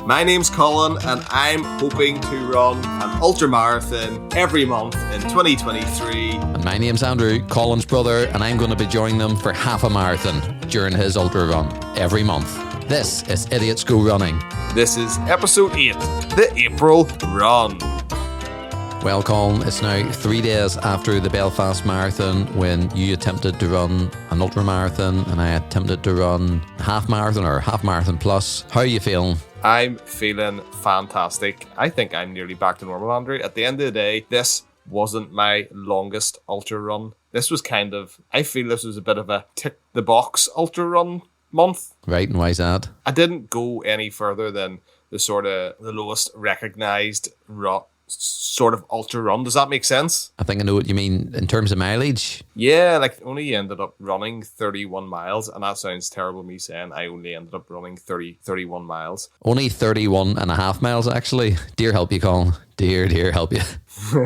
My name's Colin and I'm hoping to run an ultramarathon every month in 2023. And my name's Andrew, Colin's brother, and I'm going to be joining them for half a marathon during his ultra run every month. This is Idiots Go Running. This is episode 8, the April Run. Well, Colin, it's now 3 days after the Belfast Marathon when you attempted to run an ultra marathon and I attempted to run a half marathon or half marathon plus. How are you feeling? I'm feeling fantastic. I think I'm nearly back to normal, Andrew. At the end of the day, this wasn't my longest ultra run. This was I feel this was a bit of a tick the box ultra run month. Right, and why's that? I didn't go any further than the lowest recognized sort of ultra run. Does that make sense? I think I know what you mean in terms of mileage. Yeah, only ended up running 31 miles, and that sounds terrible me saying I only ended up running 31 miles. Only 31 and a half miles, actually. Dear help you, Colin. Dear help you.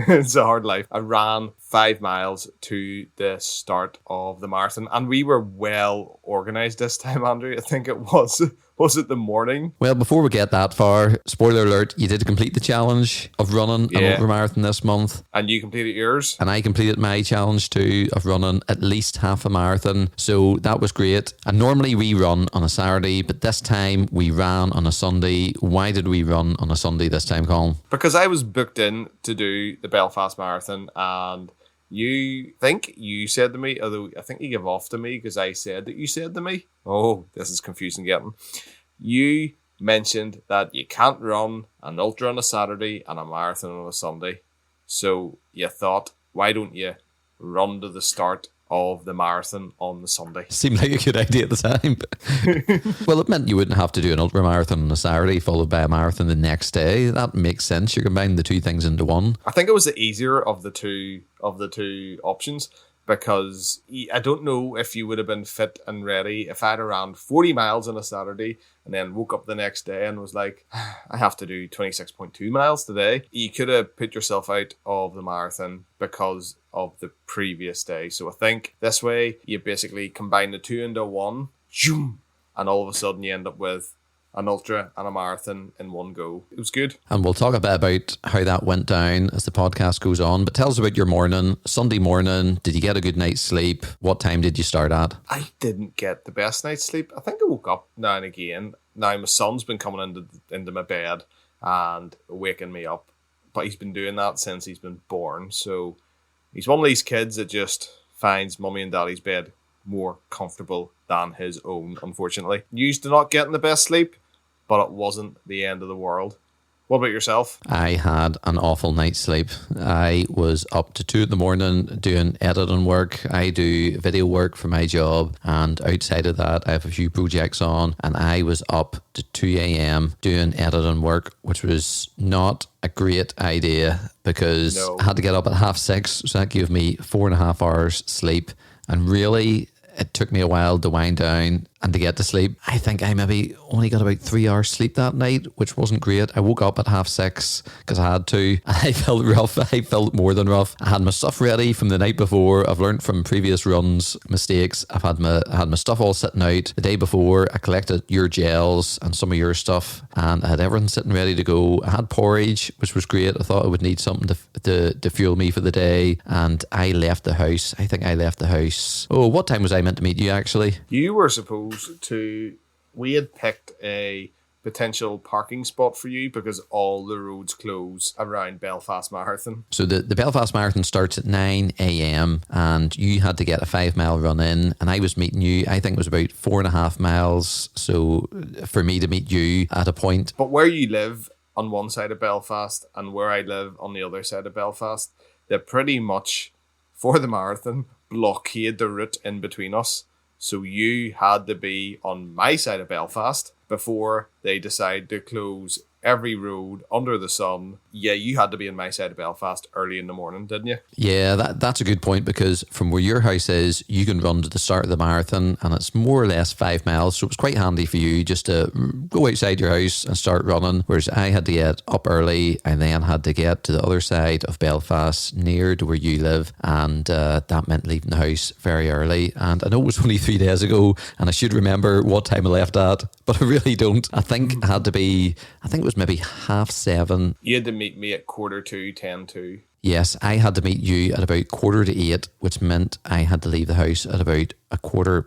It's a hard life. I ran 5 miles to the start of the marathon, and we were well organised this time, Andrew. I think it was. Was it the morning? Well, before we get that far, spoiler alert, you did complete the challenge of running an ultramarathon this month. And you completed yours? And I completed my challenge too of running at least half a marathon. So that was great. And normally we run on a Saturday, but this time we ran on a Sunday. Why did we run on a Sunday this time, Colin? Because I was booked in to do the Belfast Marathon, and you said to me, although I think you gave off to me because I said that you said to me. Oh, this is confusing getting. You mentioned that you can't run an ultra on a Saturday and a marathon on a Sunday. So you thought, why don't you run to the start of the marathon on the Sunday? Seemed like a good idea at the time. Well, it meant you wouldn't have to do an ultra marathon on a Saturday followed by a marathon the next day. That makes sense. You're combining the two things into one. I think it was the easier of the two options, because I don't know if you would have been fit and ready if I had ran 40 miles on a Saturday and then woke up the next day and was like, I have to do 26.2 miles today. You could have put yourself out of the marathon because of the previous day. So I think this way you basically combine the two into one, and all of a sudden you end up with an ultra and a marathon in one go. It was good. And we'll talk a bit about how that went down as the podcast goes on. But tell us about your morning, Sunday morning. Did you get a good night's sleep? What time did you start at? I didn't get the best night's sleep. I think I woke up now and again. Now my son's been coming into my bed and waking me up. But he's been doing that since he's been born. So he's one of these kids that just finds mummy and daddy's bed more comfortable than his own, unfortunately. Used to not getting the best sleep, but it wasn't the end of the world. What about yourself? I had an awful night's sleep. I was up to 2 a.m. doing editing work. I do video work for my job, and outside of that I have a few projects on, and I was up to 2 a.m. doing editing work, which was not a great idea because I had to get up at 6:30, so that gave me 4.5 hours sleep. And really, it took me a while to wind down and to get to sleep. I think I maybe only got about 3 hours sleep that night, which wasn't great. I woke up at 6:30 because I had to. I felt rough. I felt more than rough. I had my stuff ready from the night before. I've learned from previous runs mistakes. I had my stuff all sitting out the day before. I collected your gels and some of your stuff, and I had everything sitting ready to go. I had porridge, which was great. I thought I would need something to fuel me for the day, and I left the house. I think I left the house. Oh, what time was I meant to meet you actually? You were supposed we had picked a potential parking spot for you because all the roads close around Belfast Marathon. So the Belfast Marathon starts at 9 a.m. and you had to get a 5 mile run in, and I was meeting you, I think it was about 4.5 miles. So for me to meet you at a point. But where you live on one side of Belfast and where I live on the other side of Belfast, they pretty much, for the marathon, blockade the route in between us. So you had to be on my side of Belfast before they decide to close every road under the sun. Yeah, you had to be in my side of Belfast early in the morning, didn't you? Yeah, that's a good point, because from where your house is, you can run to the start of the marathon and it's more or less 5 miles. So it was quite handy for you just to go outside your house and start running. Whereas I had to get up early and then had to get to the other side of Belfast, near to where you live. And that meant leaving the house very early. And I know it was only 3 days ago and I should remember what time I left at, but I really don't. I think it had to be, I think it was maybe 7:30. You had to meet me at 2:45, 10:02. Yes, I had to meet you at about 7:45, which meant I had to leave the house at about a quarter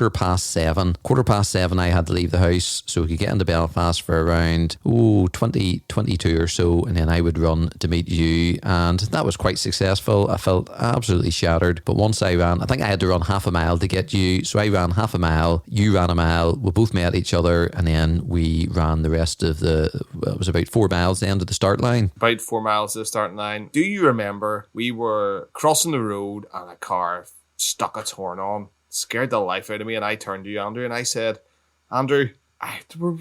past 7. 7:15 I had to leave the house so we could get into Belfast for around 22 or so, and then I would run to meet you, and that was quite successful. I felt absolutely shattered, but once I ran, I think I had to run half a mile to get you, so I ran half a mile, you ran a mile, we both met each other, and then we ran the rest of it was about 4 miles then to the start line. About 4 miles to the starting line. Do you remember we were crossing the road and a car stuck its horn on, scared the life out of me, and I turned to you, Andrew, and I said, Andrew,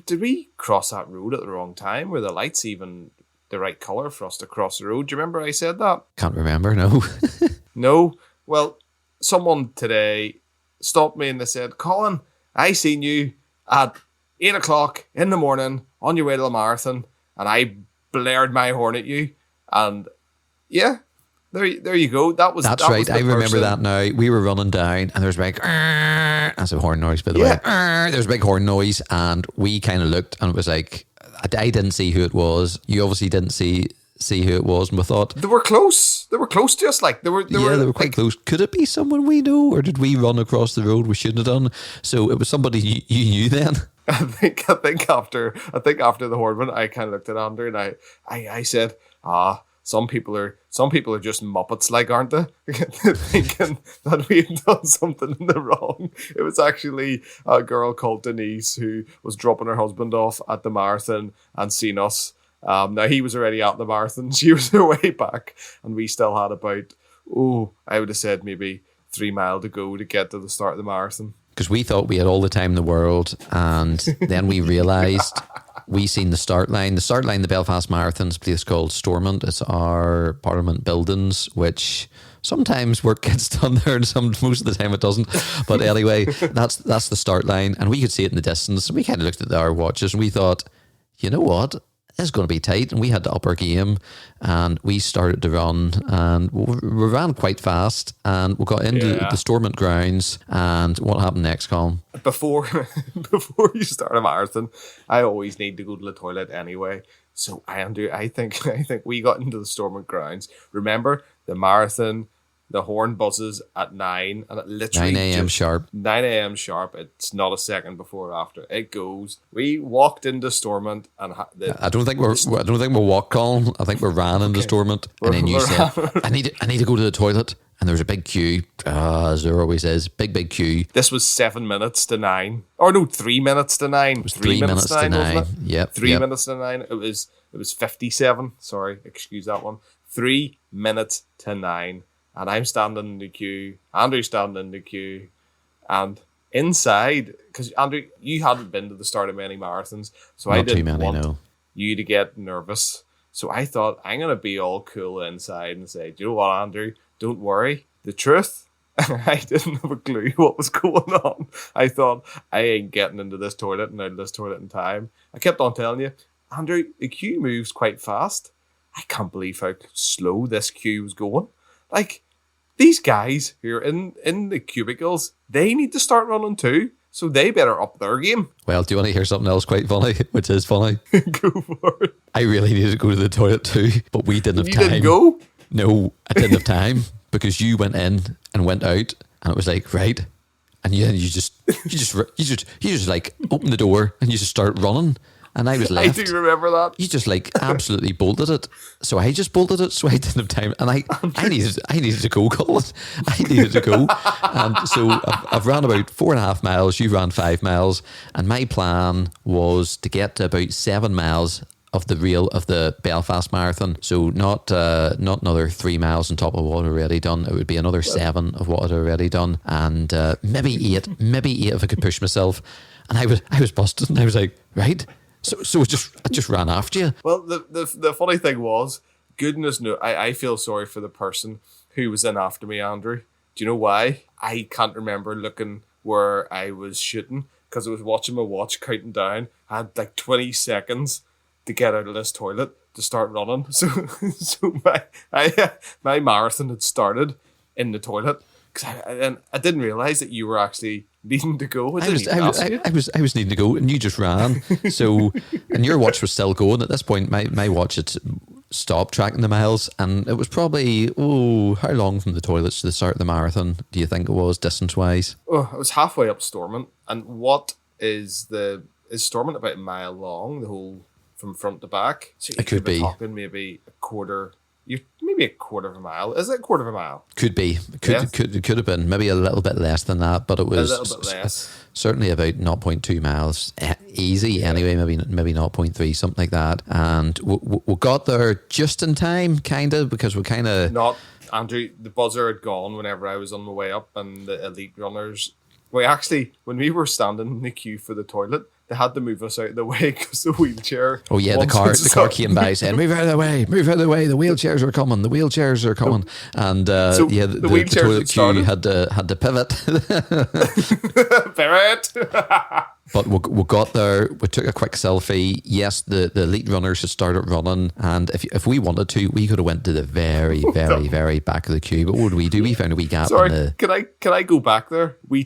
did we cross that road at the wrong time? Were the lights even the right colour for us to cross the road? Do you remember I said that? Can't remember, no. No? Well, someone today stopped me and they said, Colin, I seen you at 8 o'clock in the morning on your way to the marathon, and I blared my horn at you, and yeah, there you go. That's right. Was I remember person. that now. We were running down and there was a big, that's a horn noise, by the way. There was a big horn noise and we kind of looked and it was like, I didn't see who it was. You obviously didn't see who it was, and we thought they were close. They were close to us. Like they were quite close. Could it be someone we know, or did we run across the road we shouldn't have done? So it was somebody you knew then. I think after the horn went, I kind of looked at Andrew and I said, some people are just muppets, like, aren't they? Thinking that we've done something in the wrong. It was actually a girl called Denise who was dropping her husband off at the marathon and seen us. Now he was already at the marathon. She was her way back, and we still had about, I would have said maybe 3 miles to go to get to the start of the marathon. Because we thought we had all the time in the world, and then we realised we seen the start line. The start line, the Belfast Marathon's a place called Stormont. It's our Parliament buildings, which sometimes work gets done there, and most of the time it doesn't. But anyway, that's the start line, and we could see it in the distance. And we kind of looked at our watches, and we thought, you know what? It's going to be tight, and we had to up our game, and we started to run, and we ran quite fast, and we got into the Stormont grounds. And what happened next, Colin? Before you start a marathon, I always need to go to the toilet anyway. So I think we got into the Stormont grounds. Remember, the marathon, the horn buzzes at 9, and it literally 9 a.m. sharp. 9 a.m. sharp. It's not a second before or after. It goes. We walked into Stormont, and I don't think we walked, Colin. I think we ran into Stormont, and then you said, "I need to go to the toilet." And there was a big queue, as there always is, big queue. This was 7 minutes to 9, or no, 3 minutes to 9. It was 3 minutes to 9. Wasn't it? Yep, 3 minutes to 9. It was 57. Sorry, excuse that one. 3 minutes to 9. And I'm standing in the queue, Andrew's standing in the queue, and inside, because Andrew, you hadn't been to the start of many marathons, so I didn't want you to get nervous. So I thought, I'm going to be all cool inside and say, do you know what, Andrew? Don't worry. The truth, I didn't have a clue what was going on. I thought, I ain't getting into this toilet and out of this toilet in time. I kept on telling you, Andrew, the queue moves quite fast. I can't believe how slow this queue was going. Like, these guys who are in the cubicles, they need to start running too, so they better up their game. Well, do you want to hear something else quite funny, which is funny? Go for it. I really needed to go to the toilet too, but we didn't have time. You didn't go? No, I didn't have time, because you went in and went out, and it was like, right, and you just like open the door and you just start running. And I was left. I do remember that. You just like absolutely bolted it. So I just bolted it, so I didn't have time. And I needed to go, Colin. I needed to go. And so I've ran about 4.5 miles. You ran 5 miles. And my plan was to get to about 7 miles of the Belfast Marathon. So not another 3 miles on top of what I'd already done. It would be another 7 of what I'd already done. And maybe 8 if I could push myself. And I was busted. And I was like, right, So I just ran after you. Well, the funny thing was, goodness no, I feel sorry for the person who was in after me, Andrew. Do you know why? I can't remember looking where I was shooting because I was watching my watch counting down. I had like 20 seconds to get out of this toilet to start running. So my marathon had started in the toilet. And I didn't realise that you were actually needing to go. I was needing to go, and you just ran. So, and your watch was still going at this point. My watch had stopped tracking the miles, and it was probably how long from the toilets to the start of the marathon do you think it was distance wise? Oh, I was halfway up Stormont, and is Stormont about a mile long? The whole from front to back. So it could be talking maybe a quarter. Maybe a quarter of a mile. Is it a quarter of a mile? Could be. Could have been. Maybe a little bit less than that, but it was a little bit less. Certainly about 0.2 miles. Easy anyway, maybe 0.3, something like that. And we got there just in time, kind of, because we kind of... Not, Andrew, the buzzer had gone whenever I was on my way up, and the elite runners... We actually, when we were standing in the queue for the toilet, they had to move us out of the way because the wheelchair... Oh yeah, the car came by saying, move out of the way, the wheelchairs are coming. And the toilet queue had to pivot. Pivot! But we got there, we took a quick selfie. Yes, the elite runners had started running, and if we wanted to, we could have went to the very, very, very back of the queue. But what did we do? We found a wee gap. Sorry, can I go back there? We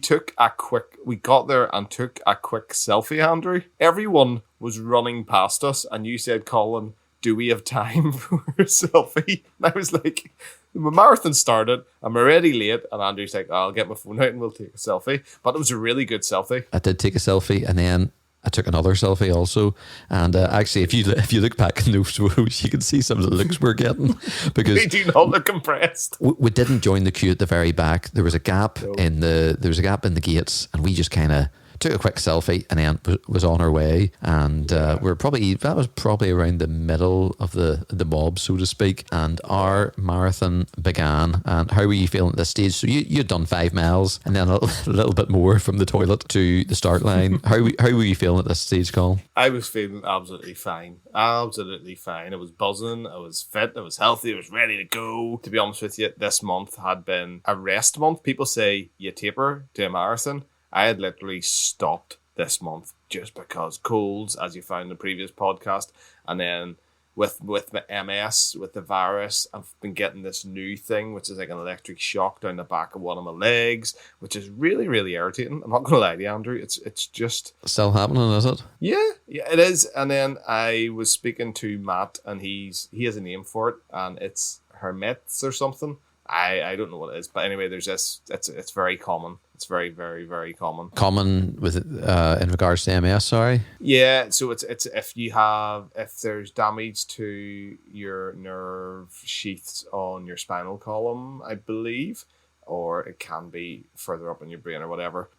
got there and took a quick selfie, Andrew. Everyone was running past us, and you said, Colin, do we have time for a selfie? And I was like, my marathon started, I'm already late, and Andrew's like, I'll get my phone out and we'll take a selfie. But it was a really good selfie. I did take a selfie, and then I took another selfie also. And actually, if you look back in those photos, you can see some of the looks we're getting. Because they do not look impressed. We didn't join the queue at the very back. There was a gap in the gates, and we just kind of took a quick selfie and then was on our way. And that was probably around the middle of the mob, so to speak. And our marathon began. And how were you feeling at this stage? So you'd done 5 miles and then a little bit more from the toilet to the start line. How were you feeling at this stage, Colin? I was feeling absolutely fine. Absolutely fine. I was buzzing. I was fit. I was healthy. I was ready to go. To be honest with you, this month had been a rest month. People say you taper to a marathon. I had literally stopped this month just because colds, as you found in the previous podcast, and then with my MS, with the virus, I've been getting this new thing, which is like an electric shock down the back of one of my legs, which is really, really irritating. I'm not going to lie to you, Andrew. It's just... Still happening, is it? Yeah, it is. And then I was speaking to Matt, and he has a name for it, and it's Hermets or something. I don't know what it is, but anyway, there's this. It's very common. It's very, very, very common. Common with in regards to MS. Sorry. Yeah, so it's if there's damage to your nerve sheaths on your spinal column, I believe, or it can be further up in your brain or whatever.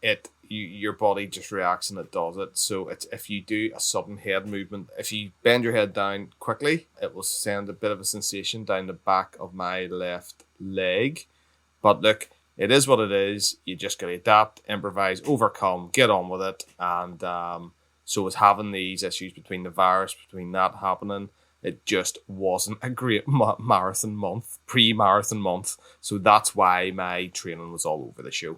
Your body just reacts and it does it. So it's if you do a sudden head movement, if you bend your head down quickly, it will send a bit of a sensation down the back of my left leg. But look, it is what it is. You just got to adapt, improvise, overcome, get on with it. And so it's having these issues between the virus, between that happening. It just wasn't a great marathon month, pre-marathon month. So that's why my training was all over the show.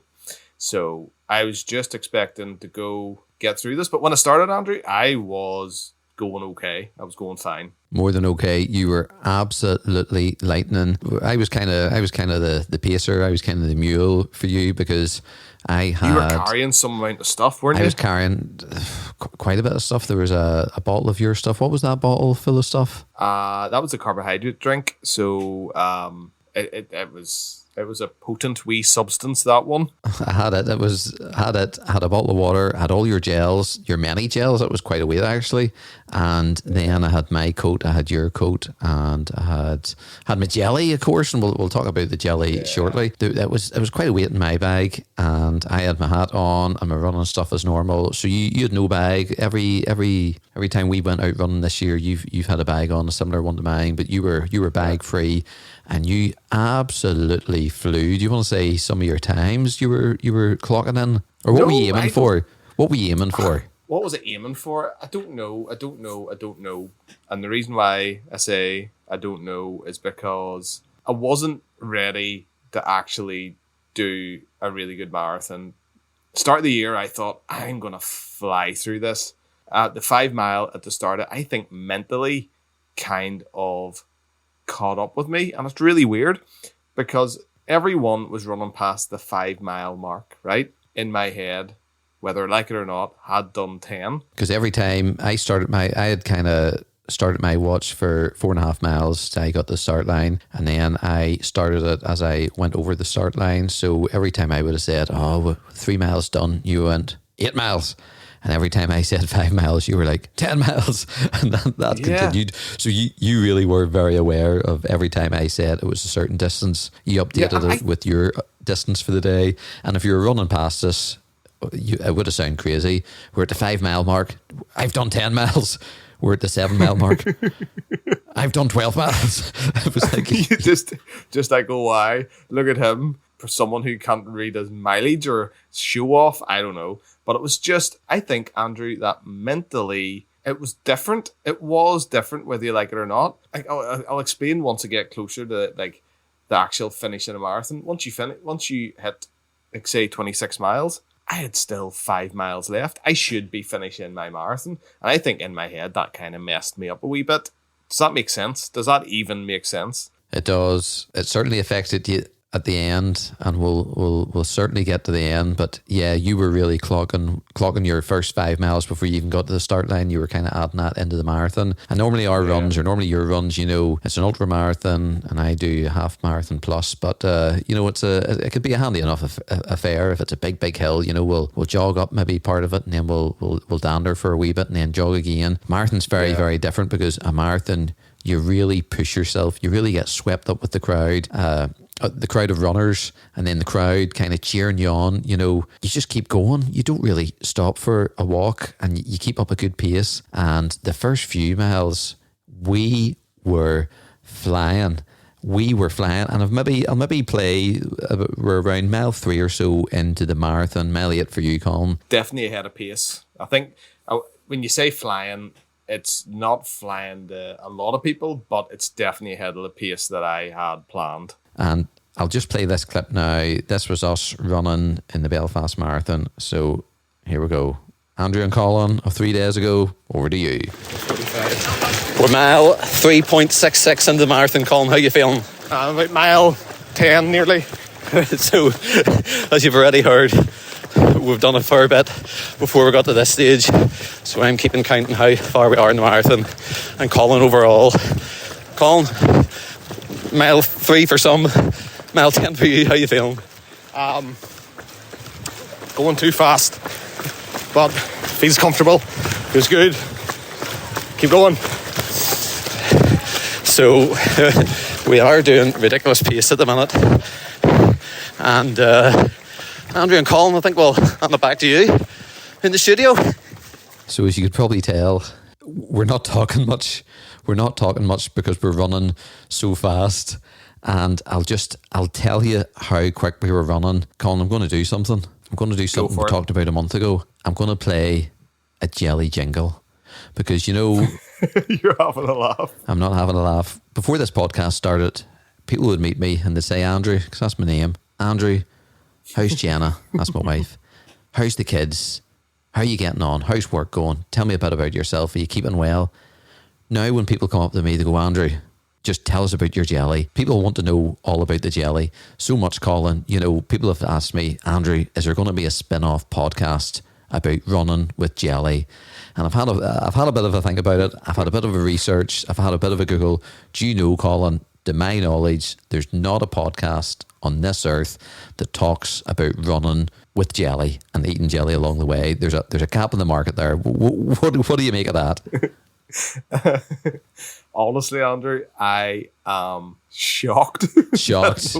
So I was just expecting to go get through this. But when I started, Andrew, I was going okay. I was going fine. More than okay. You were absolutely lightning. I was kind of the pacer. I was kind of the mule for you because you were carrying some amount of stuff, weren't you? I was carrying quite a bit of stuff. There was a bottle of your stuff. What was that bottle full of stuff? That was a carbohydrate drink. So it was a potent wee substance, that one. I had it. Had a bottle of water, had all your gels, your many gels. It was quite a weight actually. And then I had my coat, I had your coat, and I had my jelly, of course, and we'll talk about the jelly shortly. It was quite a weight in my bag, and I had my hat on and my running stuff as normal. So you had no bag. Every time we went out running this year, you've had a bag on, a similar one to mine, but you were bag free. And you absolutely flew. Do you want to say some of your times you were clocking in? Or what were you aiming for? What were you aiming for? what was I aiming for? I don't know. And the reason why I say I don't know is because I wasn't ready to actually do a really good marathon. Start of the year, I thought, I'm going to fly through this. The 5 mile at the start, I think mentally kind of caught up with me. And it's really weird because everyone was running past the 5 mile mark, right? In my head, whether I like it or not, had done 10. Because every time I had kind of started my watch for 4.5 miles till I got the start line, and then I started it as I went over the start line. So every time I would have said, oh, 3 miles done, you went 8 miles. And every time I said 5 miles, you were like 10 miles. And that continued. So you really were very aware of every time I said it was a certain distance, you updated it with your distance for the day. And if you were running past us, it would have sounded crazy. We're at the 5 mile mark. I've done 10 miles. We're at the 7 mile mark. I've done 12 miles. It was like just like, oh, why? Look at him. For someone who can't read his mileage or show off, I don't know. But it was just, I think, Andrew, that mentally it was different. It was different, whether you like it or not. I'll explain once I get closer to like the actual finish in a marathon. Once you hit, like, say, 26 miles, I had still 5 miles left. I should be finishing my marathon. And I think in my head that kind of messed me up a wee bit. Does that make sense? Does that even make sense? It does. It certainly affected you at the end, and we'll certainly get to the end. But yeah, you were really clocking your first 5 miles before you even got to the start line. You were kind of adding that into the marathon. And normally our runs, or normally your runs, you know, it's an ultra marathon, and I do a half marathon plus. But you know, it could be a handy enough affair if it's a big hill. You know, we'll jog up maybe part of it, and then we'll dander for a wee bit, and then jog again. Marathon's very different, because a marathon, you really push yourself. You really get swept up with the crowd of runners, and then the crowd kind of cheering you on. You know, you just keep going. You don't really stop for a walk, and you keep up a good pace. And the first few miles, we were flying. And I'll maybe play. We're around mile 3 or so into the marathon. Mile 8 for you, Colin. Definitely ahead of pace. I think when you say flying, it's not flying to a lot of people, but it's definitely ahead of the pace that I had planned. And I'll just play this clip now. This was us running in the Belfast Marathon. So here we go. Andrew and Colin of 3 days ago, over to you. We're mile 3.66 into the marathon. Colin, how you feeling? About mile 10 nearly. So, as you've already heard, we've done a fair bit before we got to this stage. So I'm keeping counting how far we are in the marathon. And Colin overall. Colin, mile 3 for some, mile 10 for you. How you feeling? Going too fast, but feels comfortable. Feels good. Keep going. So we are doing ridiculous pace at the minute. And Andrew and Colin, I think we'll hand it back to you in the studio. So as you could probably tell, we're not talking much. We're not talking much because we're running so fast. And I'll tell you how quick we were running. Colin, I'm going to do something. We talked about a month ago. I'm going to play a jelly jingle, because, you know... You're having a laugh. I'm not having a laugh. Before this podcast started, people would meet me and they'd say, Andrew, because that's my name. Andrew, how's Jenna? That's my wife. How's the kids? How are you getting on? How's work going? Tell me a bit about yourself. Are you keeping well? Now when people come up to me, they go, Andrew, just tell us about your jelly. People want to know all about the jelly. So much, Colin. You know, people have asked me, Andrew, is there going to be a spin-off podcast about running with jelly? And I've had a bit of a think about it. I've had a bit of a research. I've had a bit of a Google. Do you know, Colin, to my knowledge, there's not a podcast on this earth that talks about running with jelly and eating jelly along the way. There's a gap in the market there. What do you make of that? Honestly, Andrew, I am shocked. Shocked.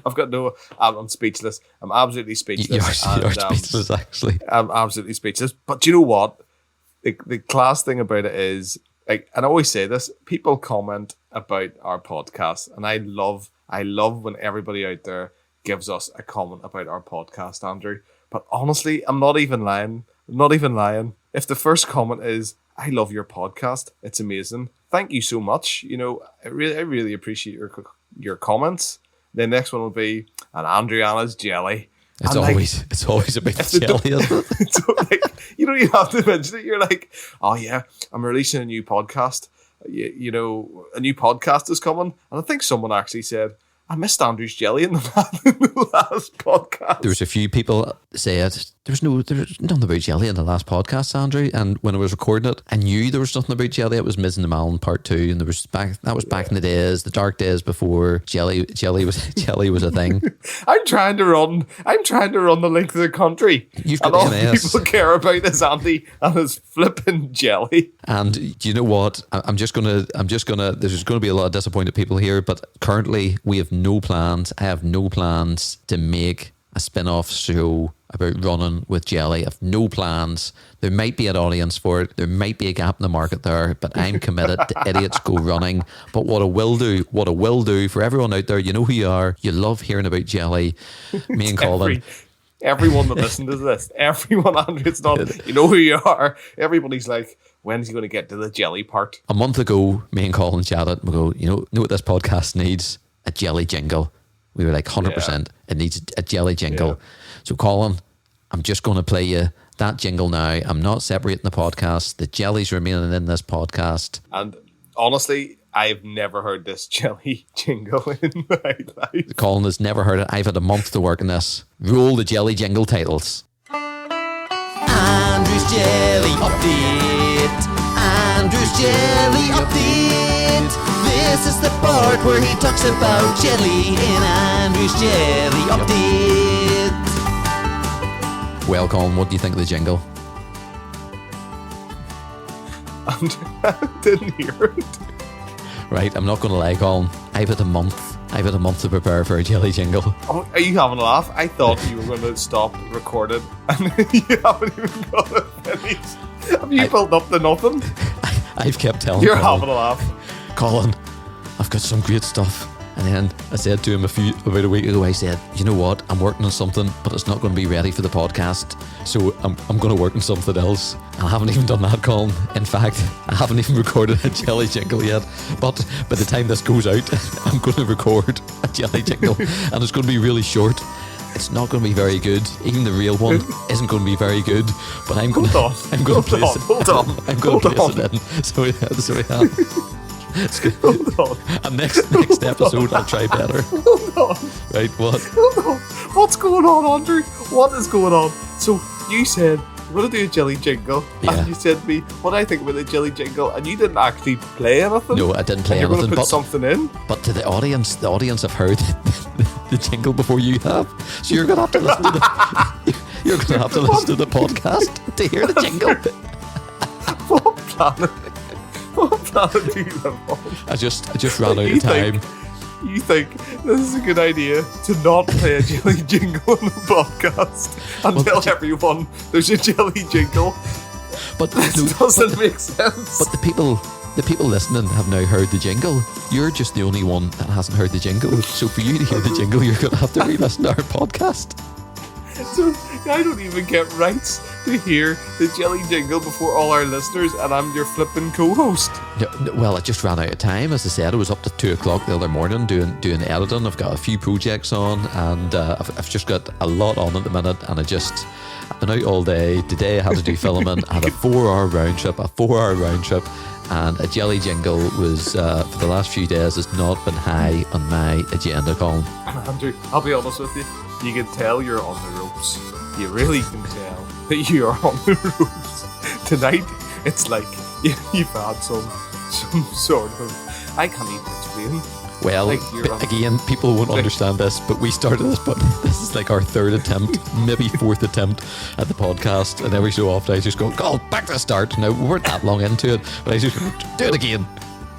I've got no. I'm speechless. I'm absolutely speechless. You're speechless, actually. I'm absolutely speechless. But do you know what? The class thing about it is, like, and I always say this: people comment about our podcast, and I love when everybody out there gives us a comment about our podcast, Andrew. But honestly, I'm not even lying. I'm not even lying. If the first comment is, I love your podcast, it's amazing. Thank you so much. You know, I really appreciate your comments. The next one will be, and Andriana's jelly. It's And, always a bit jelly, isn't it? So, like, you don't even have to mention it. You're like, oh yeah, I'm releasing a new podcast. You know, a new podcast is coming. And I think someone actually said, I missed Andrew's jelly in the last podcast. There was a few people said there's nothing about jelly in the last podcast, Andrew. And when I was recording it, I knew there was nothing about jelly. It was Ms. and the Malin Part 2, and that was back in the days, the dark days before jelly was a thing. I'm trying to run the length of the country. You've got and all MS. people care about is Andy and his flipping jelly. And do you know what? I'm just gonna. There's going to be a lot of disappointed people here, but currently we have no plans. I have no plans to make a spin-off show about running with jelly. I have no plans. There might be an audience for it. There might be a gap in the market there, but I'm committed to Idiots Go Running. But what I will do for everyone out there, you know who you are. You love hearing about jelly. Me and Colin. Everyone that listened to this, everyone, Andrew, it's not, you know who you are. Everybody's like, when's he going to get to the jelly part? A month ago, me and Colin chatted. We go, you know what this podcast needs? A jelly jingle. We were like 100%. It needs a jelly jingle. Yeah. So Colin, I'm just going to play you that jingle now. I'm not separating the podcast. The jelly's remaining in this podcast. And honestly, I've never heard this jelly jingle in my life. Colin has never heard it. I've had a month to work on this. Roll the jelly jingle titles. Andrew's Jelly Update. Andrew's Jelly Update. This is the part where he talks about jelly in Andrew's Jelly Update. Well, Colin, what do you think of the jingle? I didn't hear it. Right, I'm not going to lie, Colin. I've had a month to prepare for a jelly jingle. Oh, are you having a laugh? I thought you were going to stop recording and you haven't even got it finished. Have you built up to nothing? I've kept telling You're Colin, having a laugh. Colin, I've got some great stuff. And then I said to him about a week ago, I said, you know what, I'm working on something, but it's not going to be ready for the podcast. So I'm going to work on something else. And I haven't even done that, Colin. In fact, I haven't even recorded a jelly jingle yet. But by the time this goes out, I'm going to record a jelly jingle. And it's going to be really short. It's not going to be very good. Even the real one isn't going to be very good. But I'm going to place it. Hold on. I'm going to place it in. So we have. It's good. Hold on. And next episode I'll try better. Hold on. Right, what? Hold on. What's going on, Andrew? What is going on? So you said you're going to do a jelly jingle, Yeah. and you said to me, what do I think about the jelly jingle? And you didn't actually play anything. No, I didn't play and you're anything. going to put something in. But to the audience have heard the jingle before you have. So you're going to have to listen to the podcast to hear the jingle. What planet? What planet do you live on? I just ran out of time. You think this is a good idea to not play a jelly jingle on the podcast and tell everyone there's a jelly jingle? But This no, doesn't make sense. but the people listening have now heard the jingle. You're just the only one that hasn't heard the jingle. So for you to hear the jingle, you're going to have to re-listen to our podcast. So I don't even get rights to hear the jelly jingle before all our listeners, and I'm your flipping co-host. No, well, I just ran out of time. As I said, I was up to 2 o'clock the other morning doing editing. I've got a few projects on, and I've just got a lot on at the minute. And I've been out all day. Today I had to do filming. I had a 4-hour round trip, and a jelly jingle was for the last few days has not been high on my agenda, Colin. Andrew, I'll be honest with you. You can tell you're on the ropes. You really can tell that you are on the ropes. Tonight, it's like you've had some sort of... I can't even explain. Well, Like you're on- again, people won't understand this, but we started this, but this is like our 3rd attempt, maybe 4th attempt at the podcast, and every so often I just go, back to the start. Now, we weren't that long into it, but I just go, do it again.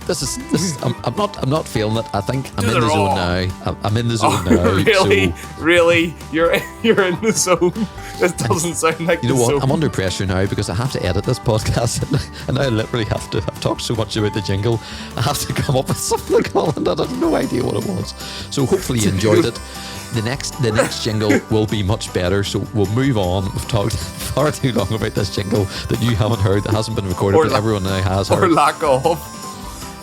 I'm not feeling it. I think I'm Do in the the zone raw. now. I'm in the zone now. Really, So, really, you're in the zone. This doesn't sound like you know the what? zone. I'm under pressure now because I have to edit this podcast, and I literally have to. I've talked so much about the jingle. I have to come up with something, Colin, that I have no idea what it was. So hopefully you enjoyed it. The next jingle will be much better. So we'll move on. We've talked far too long about this jingle that you haven't heard, that hasn't been recorded, but everyone now has Or heard. lack of.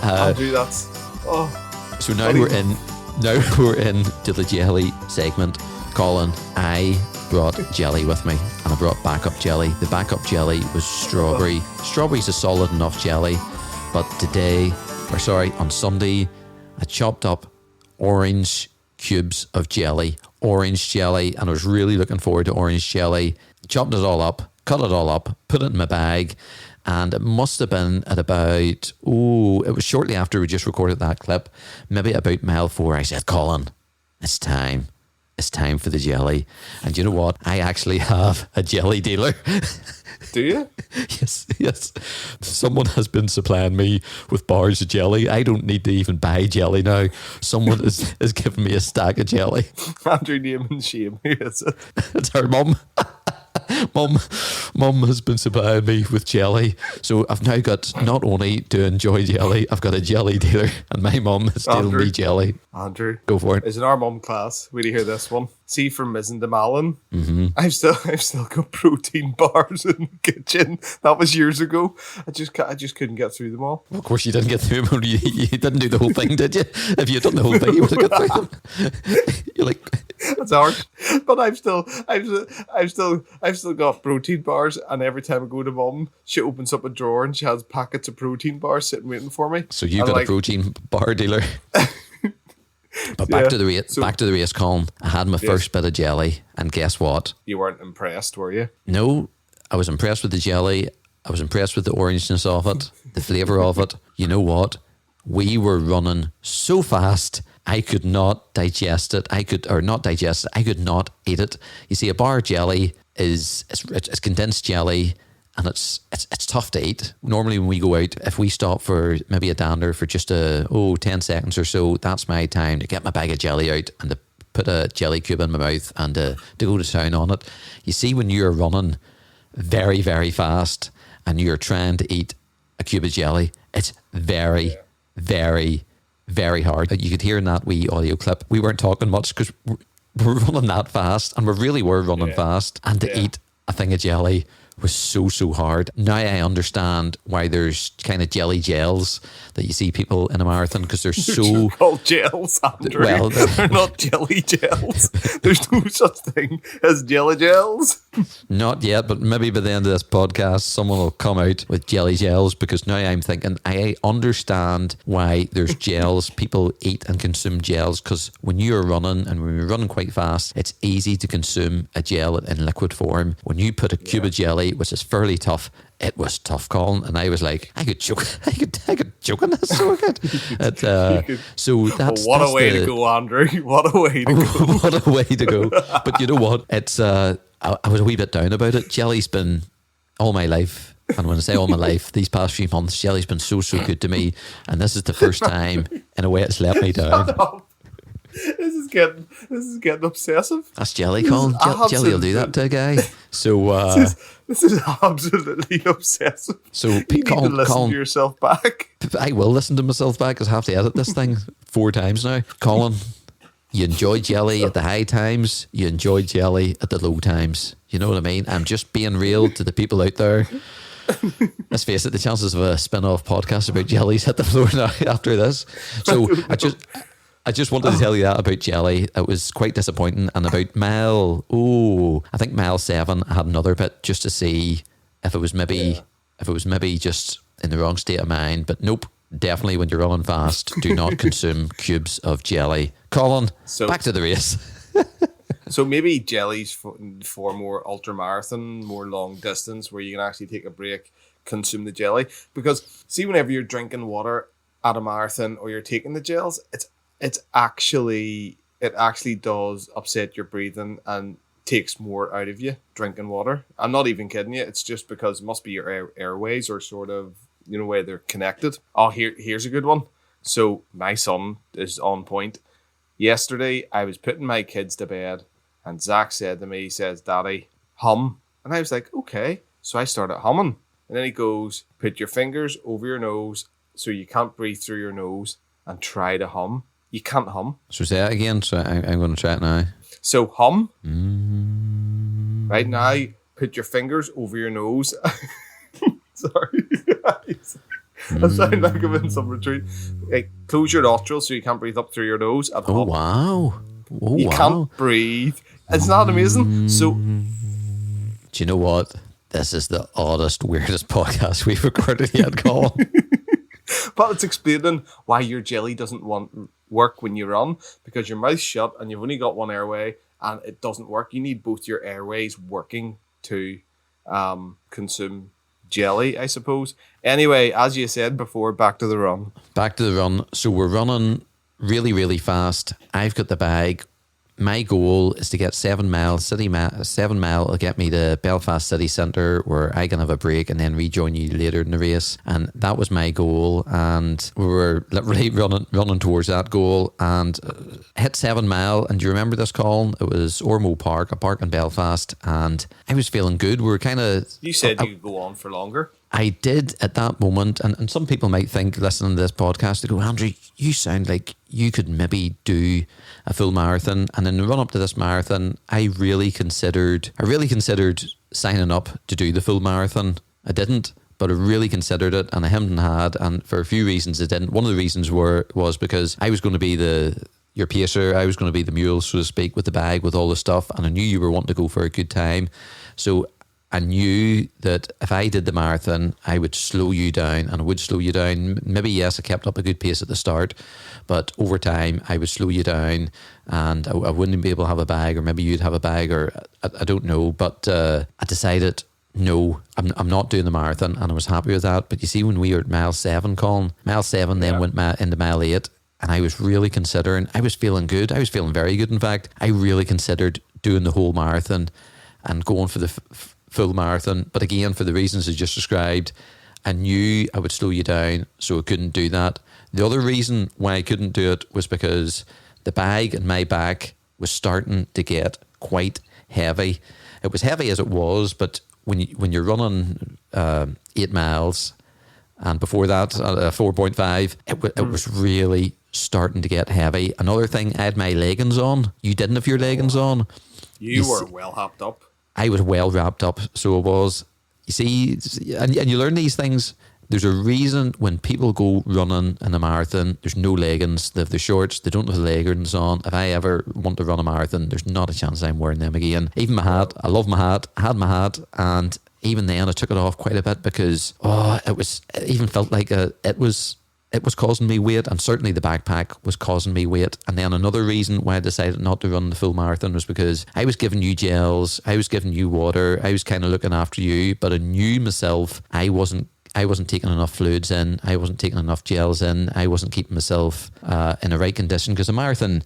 Andrew, that's. Oh. So now we're into the jelly segment. Colin, I brought jelly with me, and I brought backup jelly. The backup jelly was strawberry. Strawberry's a solid enough jelly, but on Sunday, I chopped up orange cubes of jelly, orange jelly, and I was really looking forward to orange jelly. Chopped it all up, cut it all up, put it in my bag, and it must have been at about, it was shortly after we just recorded that clip, maybe about mile 4, I said, Colin, it's time. It's time for the jelly. And you know what? I actually have a jelly dealer. Do you? Yes. Someone has been supplying me with bars of jelly. I don't need to even buy jelly now. Someone is giving me a stack of jelly. Andrew, name and shame. Who is it? It's her mum. Mum has been supplying me with jelly, so I've now got not only to enjoy jelly, I've got a jelly dealer, and my mum is dealing me jelly. Andrew, go for it. Is in our mum class. Wait to hear this one. See, from Mizzen to Malin, I've still got protein bars in the kitchen. That was years ago. I just couldn't get through them all. Well, of course, you didn't get through them. You didn't do the whole thing, did you? If you'd done the whole thing, you would have got through them. You're like, that's hard. But I've still got protein bars, and every time I go to mum, she opens up a drawer and she has packets of protein bars sitting waiting for me. So you've got a protein bar dealer. But back to the race, Colin. I had my first bit of jelly, and guess what? You weren't impressed, were you? No, I was impressed with the jelly. I was impressed with the orangeness of it, the flavour of it. You know what? We were running so fast, I could not digest it. I could not eat it. You see, a bar of jelly it's condensed jelly, and it's tough to eat. Normally when we go out, if we stop for maybe a dander for just 10 seconds or so, that's my time to get my bag of jelly out and to put a jelly cube in my mouth and to go to town on it. You see, when you're running very, very fast and you're trying to eat a cube of jelly, it's very, very, very hard. You could hear in that wee audio clip, we weren't talking much because we're running that fast, and we really were running fast, and to eat a thing of jelly was so hard. Now I understand why there's kind of jelly gels that you see people in a marathon, because they're so called gels, Andrew. Well, they're not jelly gels. There's no such thing as jelly gels. Not yet, but maybe by the end of this podcast, someone will come out with jelly gels, because now I'm thinking I understand why there's gels. People eat and consume gels because when you're running, and when you're running quite fast, it's easy to consume a gel in liquid form. When you put a cube of jelly, which is fairly tough, it was tough, Colin, and I was like, I could choke on this so good. So that's what a way to go, Andrew. What a way to go. What a way to go. But you know what? It's I was a wee bit down about it. Jelly's been all my life, and when I say all my life, these past few months, jelly's been so good to me, and this is the first time in a way it's let me down. Shut up. This is getting obsessive. That's jelly, Colin. Jelly will do that to a guy. So this is absolutely obsessive. So you need to listen to yourself back. I will listen to myself back, because I have to edit this thing 4 times now. Colin, you enjoy jelly at the high times, you enjoy jelly at the low times. You know what I mean? I'm just being real to the people out there. Let's face it, the chances of a spin-off podcast about jellies hit the floor now after this. So I just wanted to tell you that about jelly. It was quite disappointing. And about I think mile 7, I had another bit just to see if it was maybe just in the wrong state of mind. But nope, definitely when you're running fast, do not consume cubes of jelly. Colin, back to the race. So maybe jellies for more ultra marathon, more long distance, where you can actually take a break, consume the jelly. Because see, whenever you're drinking water at a marathon or you're taking the gels, it actually does upset your breathing and takes more out of you drinking water. I'm not even kidding you. It's just because it must be your airways are sort of where they're connected. Oh, here's a good one. So my son is on point. Yesterday, I was putting my kids to bed, and Zach said to me, he says, "Daddy, hum." And I was like, okay. So I started humming. And then he goes, "Put your fingers over your nose so you can't breathe through your nose and try to hum." You can't hum. So say that again. So I'm going to try it now. So hum. Right now, put your fingers over your nose. Sorry. I sound like I'm in some retreat. Like, close your nostrils so you can't breathe up through your nose. And Oh, hum. wow. Oh, You wow. can't breathe. It's not amazing. So, Do you know what? This is the oddest, weirdest podcast we've recorded yet, Colin. but it's explaining why your jelly doesn't work when you run, because your mouth's shut and you've only got one airway and it doesn't work. You need both your airways working to consume jelly, I suppose. Anyway, as you said before, back to the run. Back to the run. So we're running really, really fast. I've got the bag. My goal is to get 7 miles. 7 mile will get me to Belfast City Centre, where I can have a break and then rejoin you later in the race. And that was my goal. And we were literally running towards that goal and hit 7 mile. And do you remember this, Colin? It was Ormo Park, a park in Belfast. And I was feeling good. We were kind of... You said you could go on for longer. I did at that moment, and some people might think, listening to this podcast, they go, "Andrew, you sound like you could maybe do a full marathon." And in the run up to this marathon, I really considered signing up to do the full marathon. I didn't, but I really considered it, and I hemmed and had, and for a few reasons I didn't. One of the reasons was because I was going to be your pacer. I was going to be the mule, so to speak, with the bag, with all the stuff, and I knew you were wanting to go for a good time. So I knew that if I did the marathon, I would slow you down, and I would slow you down. Maybe, yes, I kept up a good pace at the start, but over time, I would slow you down, and I wouldn't be able to have a bag, or maybe you'd have a bag, or I don't know. But I decided, no, I'm not doing the marathon, and I was happy with that. But you see, when we were at mile 7, Colin, mile 7 then went into mile 8, and I was really considering, I was feeling good. I was feeling very good, in fact. I really considered doing the whole marathon and going for the full marathon, but again, for the reasons I just described, I knew I would slow you down, so I couldn't do that. The other reason why I couldn't do it was because the bag in my back was starting to get quite heavy. It was heavy as it was, but when you're running 8 miles, and before that 4.5, it was really starting to get heavy. Another thing, I had my leggings on. You didn't have your leggings on. You were well hopped up. I was well wrapped up, so I was. You see, and you learn these things. There's a reason when people go running in a marathon, there's no leggings. They have the shorts, they don't have the leggings on. If I ever want to run a marathon, there's not a chance I'm wearing them again. Even my hat, I love my hat. I had my hat, and even then I took it off quite a bit because it even felt like it was causing me weight, and certainly the backpack was causing me weight. And then another reason why I decided not to run the full marathon was because I was giving you gels, I was giving you water, I was kind of looking after you, but I knew myself I wasn't taking enough fluids in, I wasn't taking enough gels in, I wasn't keeping myself in the right condition, because a marathon's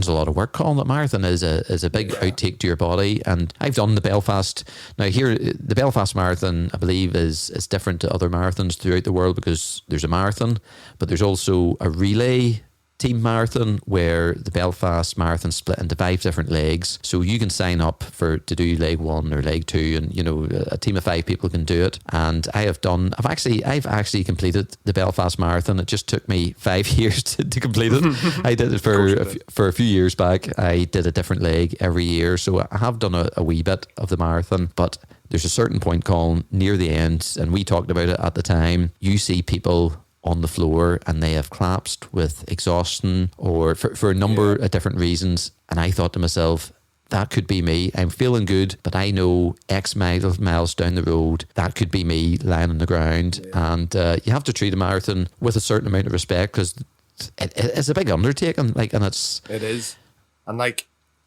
a lot of work, Colin. A marathon is a big outtake to your body. And I've done the Belfast. Now here, the Belfast Marathon, I believe, is different to other marathons throughout the world, because there's a marathon, but there's also a relay team marathon, where the Belfast Marathon split into 5 different legs. So you can sign up to do leg 1 or leg 2, and a team of 5 people can do it. And I've actually completed the Belfast Marathon. It just took me 5 years to complete it. I did it for a few years back. I did a different leg every year, so I have done a wee bit of the marathon. But there's a certain point, Colin, near the end, and we talked about it at the time, you see people on the floor and they have collapsed with exhaustion or for a number of different reasons. And I thought to myself, that could be me. I'm feeling good, but I know X miles down the road, that could be me lying on the ground. Yeah. And you have to treat a marathon with a certain amount of respect, because it's a big undertaking. It is. And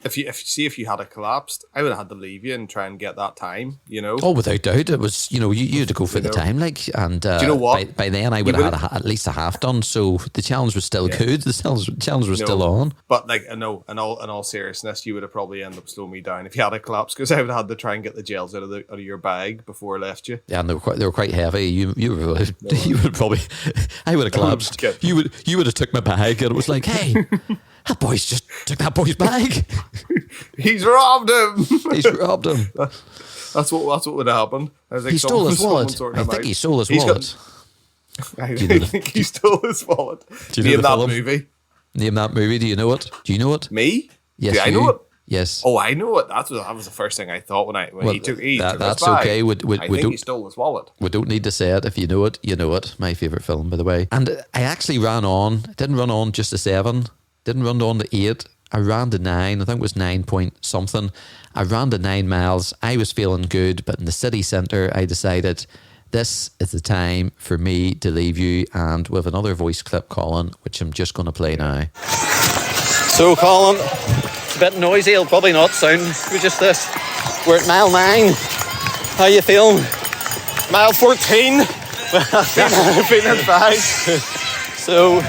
if you had it collapsed, I would have had to leave you and try and get that time. Oh, without doubt, it was. You had to go for the time, and do you know what? By then I would have had at least a half done. So the challenge was still good. The challenge was still on. But like, I know, in all seriousness, you would have probably ended up slowing me down if you had it collapsed, because I would have had to try and get the gels out of your bag before I left you. Yeah, and they were quite heavy. You would probably. I would have collapsed. You would have took my bag, and it was like, hey. That boy's just took that boy's bag. He's robbed him. He's robbed him. That's what would have happened. I was like, he stole his wallet. I think he stole his wallet. I think he stole his wallet. Do you know that movie? Name that movie. Do you know it? Do you know it? Me? Yes, I know it. Yes. Oh, I know it. That was the first thing I thought when he took his bag. That's okay. I think he stole his wallet. We don't need to say it. If you know it, you know it. My favourite film, by the way. And I actually ran on. I didn't run on just to 7. Didn't run on to 8. I ran to 9. I think it was 9 point something. I ran to 9 miles. I was feeling good, but in the city centre, I decided this is the time for me to leave you. And with another voice clip, Colin, which I'm just going to play now. So, Colin, it's a bit noisy. It'll probably not sound just this. We're at mile 9. How you feeling? Mile 14. Feeling fine. So,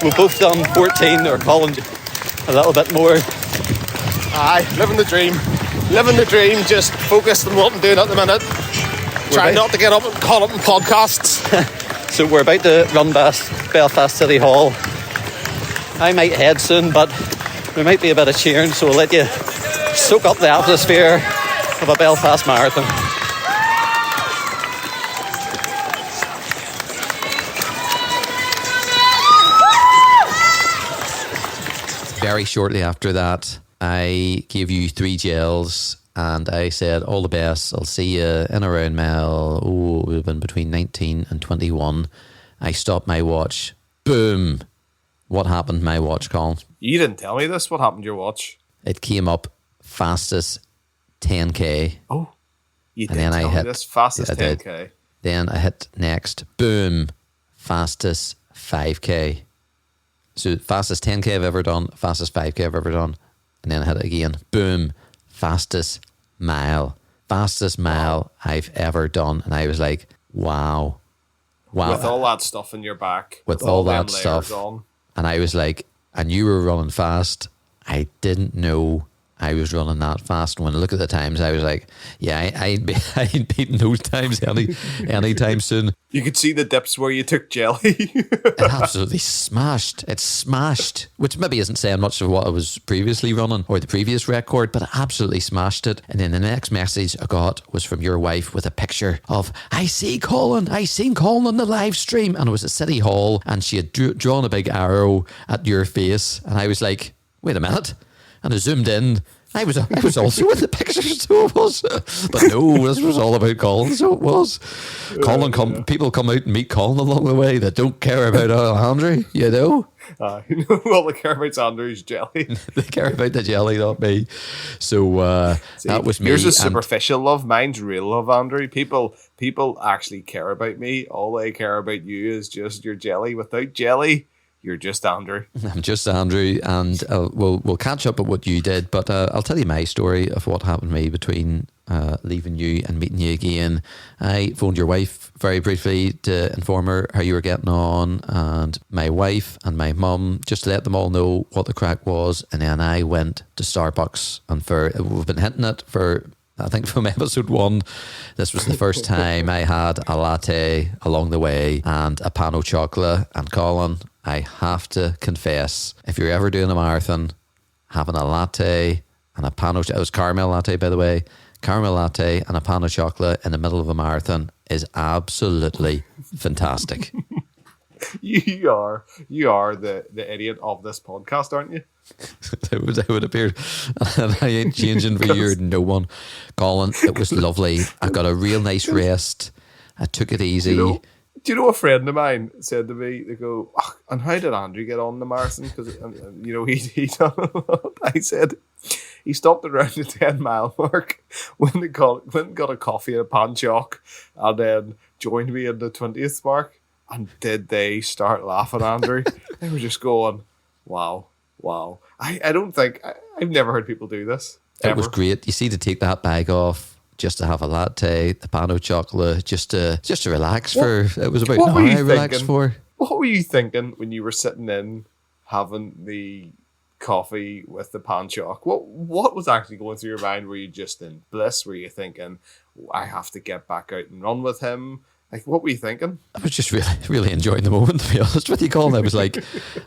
we've both done 14, or Colin a little bit more. Aye, living the dream. Living the dream, just focused on what I'm doing at the minute. Trying not to get up and caught up in podcasts. So we're about to run past Belfast City Hall. I might head soon, but there might be a bit of cheering, so we'll let you soak up the atmosphere of a Belfast marathon. Very shortly after that, I gave you 3 gels and I said, all the best. I'll see you in around mile, it would have been between 19 and 21. I stopped my watch. Boom. What happened to my watch, Colin? You didn't tell me this. What happened to your watch? It came up fastest 10K. Oh, you and did then tell I hit, me this. Fastest 10K. Did. Then I hit next. Boom. Fastest 5K. So fastest 10K I've ever done, fastest 5K I've ever done. And then I hit it again. Boom. Fastest mile. Fastest mile I've ever done. And I was like, wow. With all that stuff in your back. With all that them stuff. on. And I was like, and you were running fast. I didn't know I was running that fast. And when I look at the times, I was like, yeah, I ain't beating those times anytime soon. You could see the dips where you took jelly. It absolutely smashed. It smashed, which maybe isn't saying much of what I was previously running or the previous record, but it absolutely smashed it. And then the next message I got was from your wife with a picture of, I seen Colin on the live stream. And it was at City Hall and she had drawn a big arrow at your face. And I was like, wait a minute. And I zoomed in. I was also in the picture, so it was. But no, this was all about Colin, so it was. People come out and meet Colin along the way that don't care about Andrew, you know? All they care about is Andrew's jelly. They care about the jelly, not me. So that was me. Yours is superficial love. Mine's real love, Andrew. People actually care about me. All they care about you is just your jelly. Without jelly, you're just Andrew. I'm just Andrew, and we'll catch up at what you did, but I'll tell you my story of what happened to me between leaving you and meeting you again. I phoned your wife very briefly to inform her how you were getting on, and my wife and my mum, just to let them all know what the crack was, and then I went to Starbucks, and we've been hinting it for, I think, from episode 1. This was the first time I had a latte along the way and a pan au chocolate. And Colin, I have to confess, if you're ever doing a marathon, having a latte and a pan au chocolate, it was caramel latte, by the way, caramel latte and a pan au chocolate in the middle of a marathon is absolutely fantastic. You are the idiot of this podcast, aren't you? That would appear. And I ain't changing for you, no one. Colin, it was lovely. I got a real nice rest. I took it easy. Do you know a friend of mine said to me, they go, oh, and how did Andrew get on the marathon? Because, he done a lot. I said, he stopped around the 10-mile mark, went and got a coffee and a pan choc, and then joined me in the 20th mark. And did they start laughing, Andrew? They were just going, wow, Wow. I don't think I've never heard people do this. It was Ever. great. You see, to take that bag off, just to have a latte, the pan of chocolate, just to relax for. It was about What an were hour you I relaxed thinking? for. What were you thinking when you were sitting in having the coffee with the pan choc? What was actually going through your mind? Were you just in bliss? Were you thinking, I have to get back out and run with him? Like, what were you thinking? I was just really enjoying the moment, to be honest with you, Colin. I was like,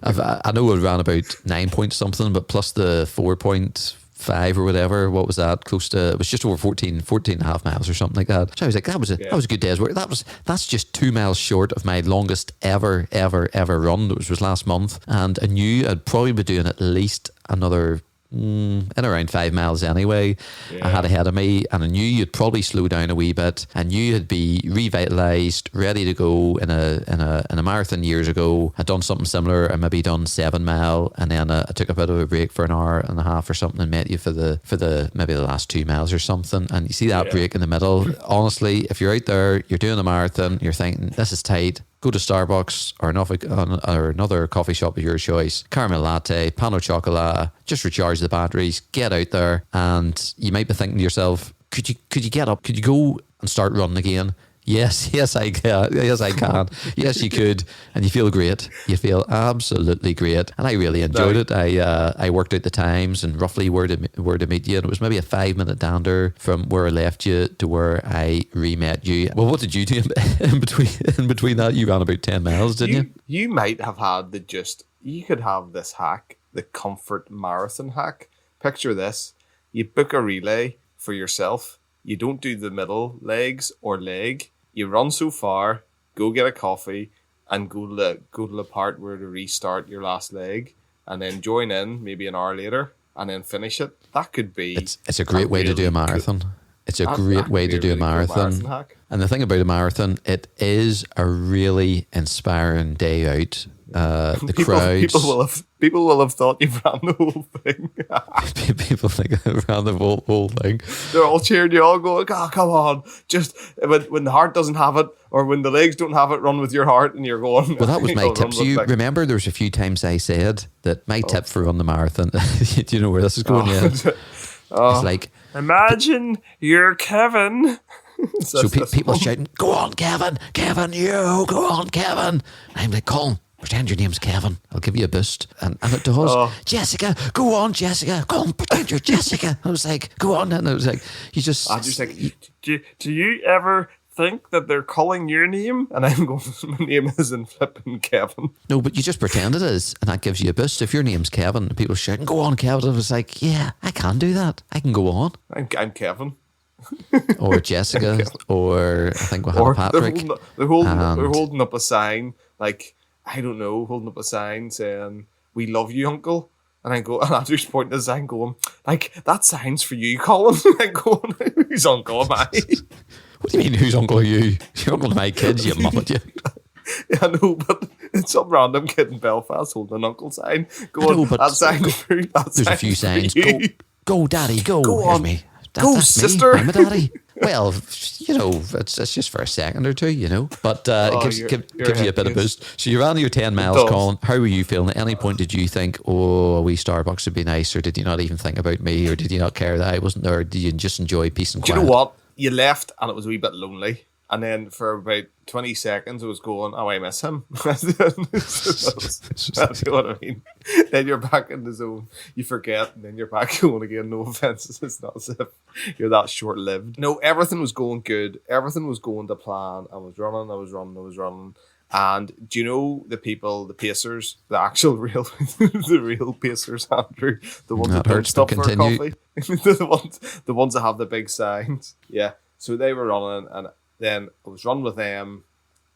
I know I ran about 9 point something, but plus the 4.5 or whatever, what was that? Close to, it was just over 14 and a half miles or something like that. So I was like, that was a good day's work. That's just 2 miles short of my longest ever run, which was last month. And I knew I'd probably be doing at least another in around 5 miles anyway. I had ahead of me, and I knew you'd probably slow down a wee bit. I knew you'd be revitalised, ready to go in a marathon years ago. I'd done something similar. I maybe done 7 mile, and then I took a bit of a break for an hour and a half or something, and met you for the maybe the last 2 miles or something. And you see that break in the middle. Honestly, if you're out there, you're doing a marathon, you're thinking this is tight. Go to Starbucks or another coffee shop of your choice, caramel latte, pan au chocolat, just recharge the batteries, get out there, and you might be thinking to yourself, could you get up? Could you go and start running again? Yes, I can. Yes, I can. Yes, you could, and you feel great. You feel absolutely great, and I really enjoyed it. I worked out the times and roughly where to meet you, and it was maybe a 5-minute dander from where I left you to where I re-met you. Well, what did you do in between that? You ran about 10 miles, didn't you? You might have had you could have this hack, the comfort marathon hack. Picture this: you book a relay for yourself. You don't do the middle legs or leg. You run so far, go get a coffee, and go to the part where to restart your last leg, and then join in maybe an hour later, and then finish it. That could be. It's a great way to do a marathon. It's a great way to do a marathon. And the thing about a marathon, it is a really inspiring day out. The crowds. People will have thought you've ran the whole thing. People think I ran the whole thing. They're all cheering you, all going, "Oh, come on!" Just when the heart doesn't have it, or when the legs don't have it, run with your heart, and you're going. Well, that was my tip. So you like, remember, there was a few times I said that my tip for run the marathon. Do you know where this is going? It's like, imagine you're Kevin. So people shouting, "Go on, Kevin! Kevin, you go on, Kevin!" And I'm like, "Colin, pretend your name's Kevin. I'll give you a boost." And it does. Jessica, go on, Jessica. Go on, pretend you're Jessica. I was like, "Go on," and I was like, "You just." I just like, do you ever think that they're calling your name? And I'm going, my name isn't flipping Kevin. No, but you just pretend it is, and that gives you a boost. If your name's Kevin, and people are shouting, "Go on, Kevin!" I was like, "Yeah, I can do that. I can go on." I'm Kevin. Or Jessica, or I think we had Patrick. They're holding up a sign, like, I don't know, holding up a sign saying, "We love you, Uncle." And I go, and Andrew's pointing at the sign going, like, that sign's for you, Colin. And I'm going, whose uncle am I? What do you mean, whose uncle are you? You're uncle to my kids, you mum at you. Yeah, I know, but it's some random kid in Belfast holding an uncle sign. Going, that sign's for you. There's a few signs. Go, Daddy, go. Go Here's on. me. Go, that's sister. Me. I'm a daddy. Well, it's just for a second or two, but it gives you a bit of boost. So you ran your 10 miles, Colin. How were you feeling? At any point did you think, "Oh, a wee Starbucks would be nice," or did you not even think about me, or did you not care that I wasn't there? Did you just enjoy peace and quiet? Do you know what? You left and it was a wee bit lonely. And then for about 20 seconds, I was going, "Oh, I miss him." That's what I mean. Then you're back in the zone. You forget, and then you're back going again. No offense. It's not as if you're that short-lived. No, everything was going good. Everything was going to plan. I was running. And do you know the people, the pacers, the actual real, the real pacers, Andrew? The ones that don't stop for coffee? the ones that have the big signs. Yeah. So they were running, and then I was running with them,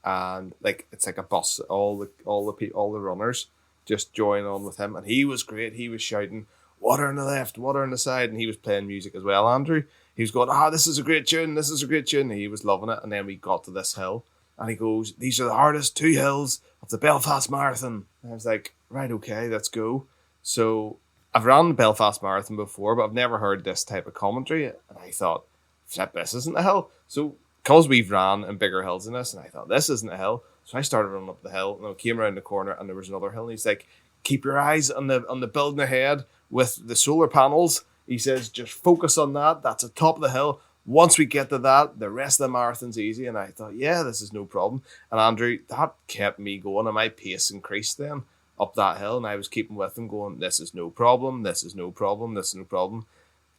and like it's like a bus. All the runners just join on with him, and he was great. He was shouting, "Water on the left, water on the side," and he was playing music as well. Andrew, he was going, "This is a great tune. This is a great tune." And he was loving it. And then we got to this hill, and he goes, "These are the hardest 2 hills of the Belfast Marathon." And I was like, "Right, okay, let's go." So I've run the Belfast Marathon before, but I've never heard this type of commentary, and I thought, "Flip, this isn't a hill." So because we've ran in bigger hills than this, and I thought, this isn't a hill. So I started running up the hill, and I came around the corner, and there was another hill, and he's like, keep your eyes on the building ahead with the solar panels. He says, just focus on that. That's the top of the hill. Once we get to that, the rest of the marathon's easy. And I thought, yeah, this is no problem. And Andrew, that kept me going, and my pace increased then up that hill. And I was keeping with him going, this is no problem, this is no problem, this is no problem.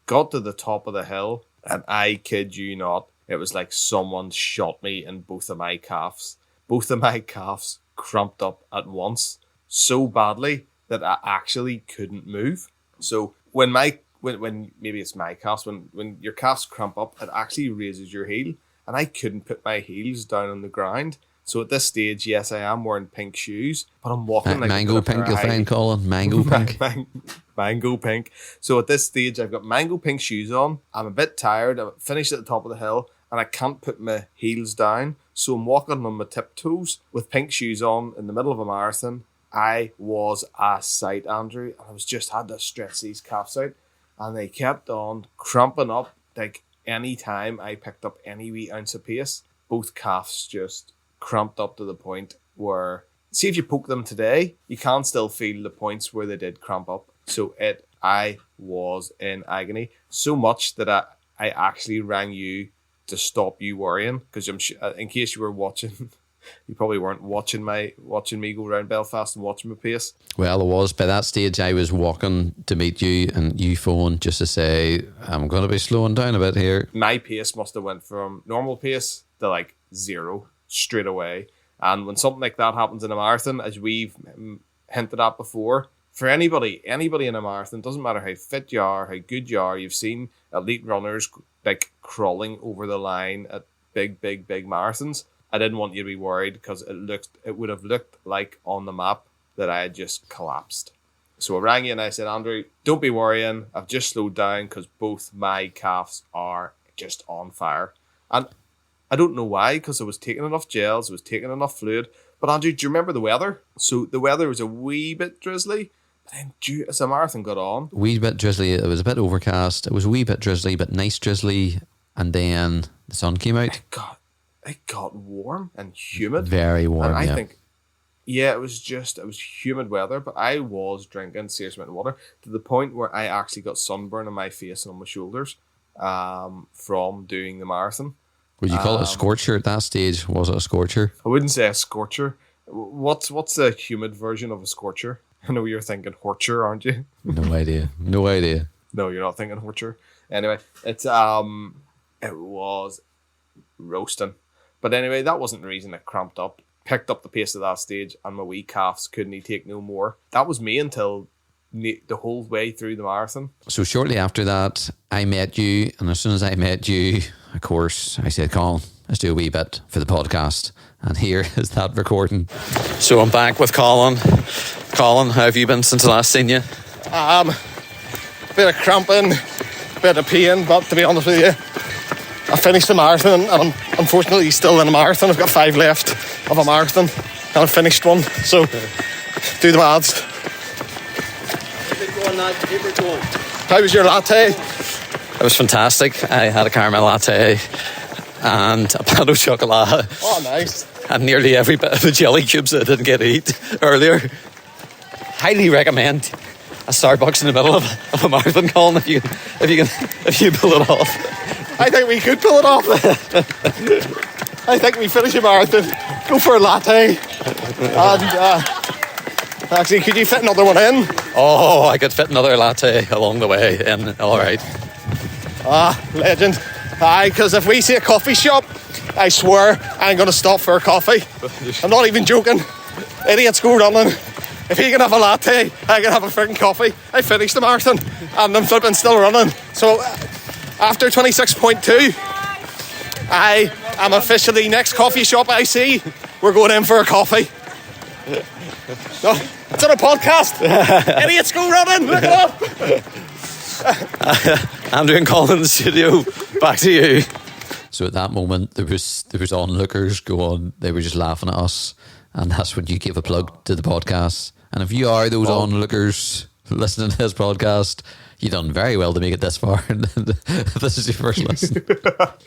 Got to the top of the hill, and I kid you not, it was like someone shot me in both of my calves. Both of my calves cramped up at once so badly that I actually couldn't move. So when maybe it's my calves, when your calves cramp up, it actually raises your heel, and I couldn't put my heels down on the ground. So at this stage, yes, I am wearing pink shoes, but I'm walking like mango pink. You'll find, Colin, mango pink. Mango pink. So at this stage, I've got mango pink shoes on. I'm a bit tired. I'm finished at the top of the hill, and I can't put my heels down. So I'm walking on my tiptoes with pink shoes on in the middle of a marathon. I was a sight, Andrew. I was just had to stretch these calves out, and they kept on cramping up. Like any time I picked up any wee ounce of pace, both calves just cramped up to the point where, see, if you poke them today, you can still feel the points where they did cramp up. So I was in agony so much that I actually rang you to stop you worrying, because in case you were watching, you probably weren't watching me go around Belfast and watching my pace. Well, it was. By that stage, I was walking to meet you, and you phoned just to say, I'm going to be slowing down a bit here. My pace must have went from normal pace to like 0 straight away. And when something like that happens in a marathon, as we've hinted at before, for anybody in a marathon, doesn't matter how fit you are, how good you are, you've seen elite runners like crawling over the line at big marathons. I didn't want you to be worried, because it would have looked like on the map that I had just collapsed. So I rang you and I said, Andrew, don't be worrying. I've just slowed down because both my calves are just on fire. And I don't know why, because I was taking enough gels, I was taking enough fluid. But Andrew, do you remember the weather? So the weather was a wee bit drizzly. But then as the marathon got on, wee bit drizzly. It was a bit overcast. It was a wee bit drizzly, but nice drizzly. And then the sun came out. It got warm and humid. Very warm, and I think, it was humid weather, but I was drinking serious amount of water to the point where I actually got sunburn on my face and on my shoulders from doing the marathon. Would you call it a scorcher at that stage? Was it a scorcher? I wouldn't say a scorcher. What's the humid version of a scorcher? I know you're thinking horcher, aren't you? No idea. No, you're not thinking horcher. Anyway, it was roasting. But anyway, that wasn't the reason it cramped up. Picked up the pace at that stage, and my wee calves couldn't take no more. That was me until the whole way through the marathon. So shortly after that, I met you, and as soon as I met you, of course, I said, Colin, let's do a wee bit for the podcast. And here is that recording. So I'm back with Colin. Colin, how have you been since I last seen you? Bit of cramping, bit of pain, but to be honest with you, I finished the marathon, and I'm unfortunately still in a marathon. I've got 5 left of a marathon, and I've finished one. So do the maths. How was your latte? It was fantastic. I had a caramel latte and a pan au chocolat. Oh, nice. And nearly every bit of the jelly cubes that I didn't get to eat earlier. Highly recommend a Starbucks in the middle of a marathon, Colin, if you pull it off. I think we could pull it off. I think we finish a marathon, go for a latte, and actually, could you fit another one in? Oh, I could fit another latte along the way in. All right. Legend. Aye, because if we see a coffee shop, I swear I ain't going to stop for a coffee. I'm not even joking. Idiots go running. If he can have a latte, I can have a freaking coffee. I finished the marathon and I'm flipping still running. So after 26.2, I am officially next coffee shop I see, we're going in for a coffee. No, it's on a podcast. Idiots go running. Look it up. Andrew and Colin in the studio. Back to you. So at that moment, there was onlookers going. They were just laughing at us, and that's when you gave a plug to the podcast. And if you are those onlookers listening to this podcast, you done very well to make it this far. If this is your first listen.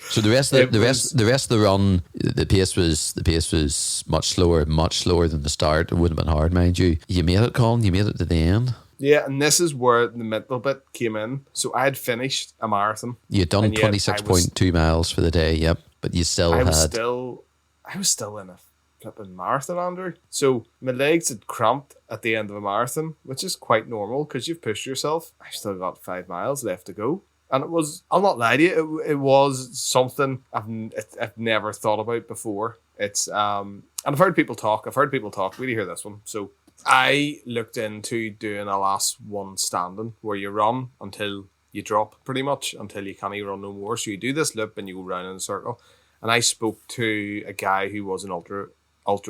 So the rest of the run, the pace was much slower than the start. It wouldn't have been hard, mind you. You made it, Colin. You made it to the end. Yeah, and this is where the mental bit came in. So I had finished a marathon. You had done 26.2 miles for the day. Yep, but you still I was still in a flipping marathon, Andrew. So my legs had cramped at the end of a marathon, which is quite normal because you've pushed yourself. I've still got 5 miles left to go. And it was, I'll not lie to you, it was something I've never thought about before. It's, and I've heard people talk. Wait till you hear this one. So I looked into doing a last one standing where you run until you drop, pretty much, until you can't even run no more. So you do this loop and you go round in a circle. And I spoke to a guy who was an ultra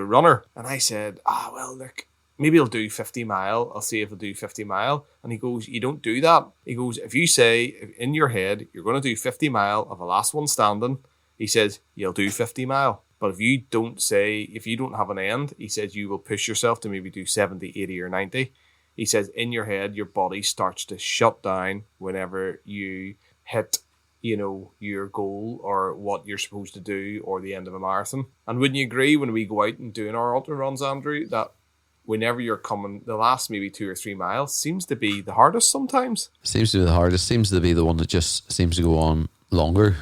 runner, and I said, well, look, maybe I'll do 50 mile. I'll see if I'll do 50 mile. And he goes, you don't do that. He goes, if you say in your head you're going to do 50 mile of a last one standing, he says, you'll do 50 mile. But if you don't have an end, he says you will push yourself to maybe do 70, 80 or 90. He says in your head, your body starts to shut down whenever you hit, your goal or what you're supposed to do or the end of a marathon. And wouldn't you agree when we go out and doing our ultra runs, Andrew, that whenever you're coming, the last maybe 2 or 3 miles seems to be the hardest sometimes? Seems to be the hardest. Seems to be the one that just seems to go on longer.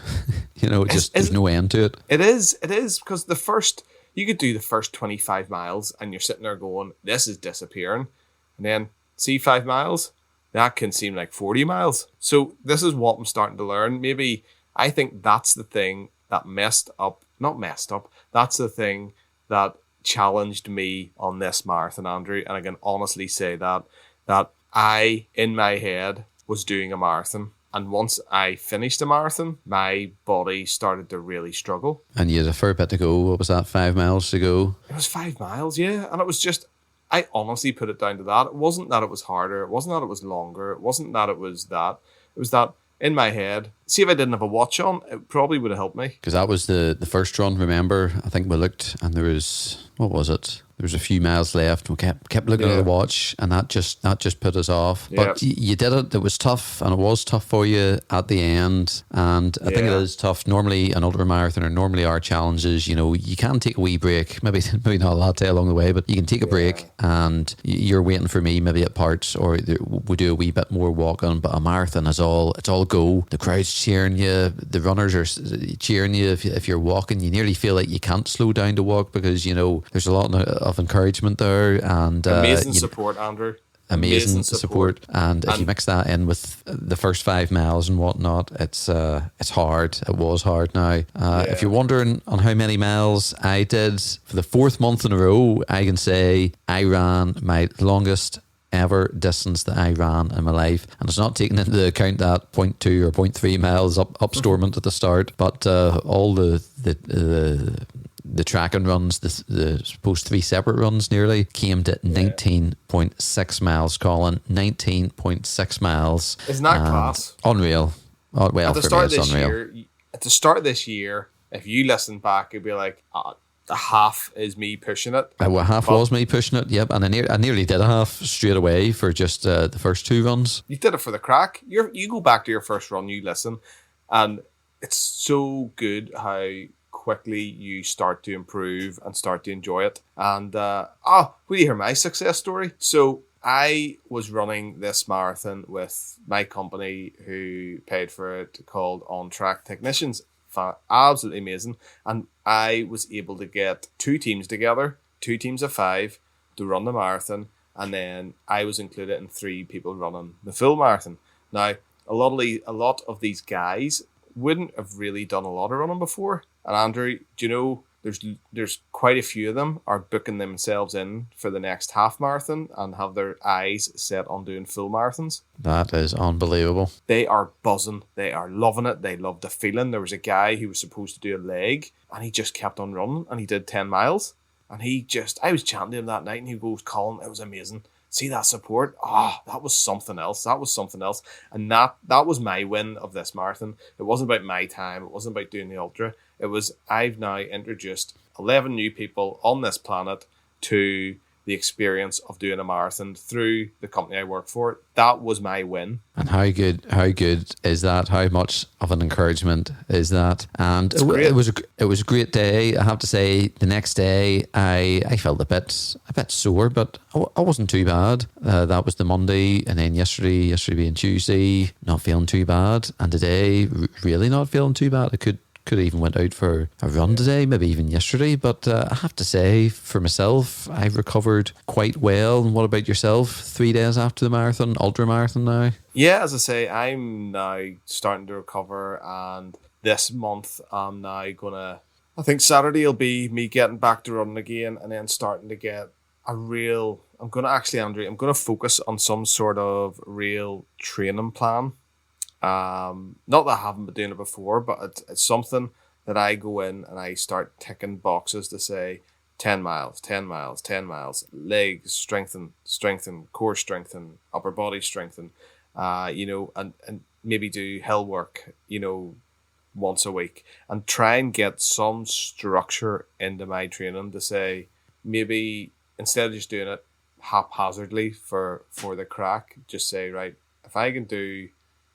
There's no end to it. It is because you could do the first 25 miles and you're sitting there going, this is disappearing. And then see 5 miles, that can seem like 40 miles. So this is what I'm starting to learn. Maybe I think that's the thing that that's the thing that challenged me on this marathon, Andrew. And I can honestly say that I, in my head, was doing a marathon. And once I finished the marathon, my body started to really struggle. And you had a fair bit to go. What was that, 5 miles to go? It was 5 miles, yeah. And it was just, I honestly put it down to that. It wasn't that it was harder. It wasn't that it was longer. It wasn't that it was that. It was that in my head, see if I didn't have a watch on, it probably would have helped me. Because that was the first run, remember? I think we looked and there was, what was it? There was a few miles left. We kept looking at the watch, and that just put us off. But you did it. It was tough, and it was tough for you at the end. And I think it is tough. Normally, an ultra marathon or normally our challenges, you can take a wee break. Maybe not a latte along the way, but you can take a break, and you're waiting for me maybe at parts, or we do a wee bit more walking. But a marathon it's all go. The crowd's cheering you. The runners are cheering you. If you're walking, you nearly feel like you can't slow down to walk because there's a lot of encouragement there, and amazing support, Andrew. Amazing support. And if you mix that in with the first 5 miles and whatnot, it's hard. It was hard. Now, if you're wondering on how many miles I did for the 4th month in a row, I can say I ran my longest ever distance that I ran in my life, and it's not taking into account that 0.2 or 0.3 miles up Stormont at the start, but all the track and runs, the supposed 3 separate runs nearly came to 19.6 miles, Colin. 19.6 miles. Isn't that class? Unreal. Oh, well, at the start of this year, if you listen back, it'd be like, the half is me pushing it. Half was me pushing it, yep. And I nearly did a half straight away for just the first 2 runs. You did it for the crack. You go back to your first run, you listen, and it's so good how quickly you start to improve and start to enjoy it. And will you hear my success story? So I was running this marathon with my company who paid for it, called On Track Technicians. Absolutely amazing. And I was able to get 2 teams together, 2 teams of 5 to run the marathon, and then I was included in 3 people running the full marathon. Now, a lot of these guys wouldn't have really done a lot of running before. And Andrew, do you know, there's quite a few of them are booking themselves in for the next half marathon and have their eyes set on doing full marathons. That is unbelievable. They are buzzing. They are loving it. They love the feeling. There was a guy who was supposed to do a leg and he just kept on running and he did 10 miles. And I was chatting to him that night and he goes, Colin, it was amazing. See that support? That was something else. And that was my win of this marathon. It wasn't about my time. It wasn't about doing the ultra. It was, I've now introduced 11 new people on this planet to the experience of doing a marathon through the company I work for. That was my win. And how good is that? How much of an encouragement is that? And it was a great day. I have to say, the next day I felt a bit sore, but I wasn't too bad. That was the Monday, and then yesterday being Tuesday, not feeling too bad, and today really not feeling too bad. I could have even went out for a run today, maybe even yesterday. But I have to say, for myself, I've recovered quite well. And what about yourself? 3 days after the marathon, ultra marathon now? Yeah, as I say, I'm now starting to recover, and this month I'm now gonna, I think Saturday will be me getting back to running again, and then starting to get I'm gonna focus on some sort of real training plan. Not that I haven't been doing it before, but it's something that I go in and I start ticking boxes to say 10 miles, 10 miles, 10 miles, legs, strengthen, core strengthen, upper body strengthen, and maybe do hill work, once a week, and try and get some structure into my training to say, maybe instead of just doing it haphazardly for the crack, just say, right, if I can do,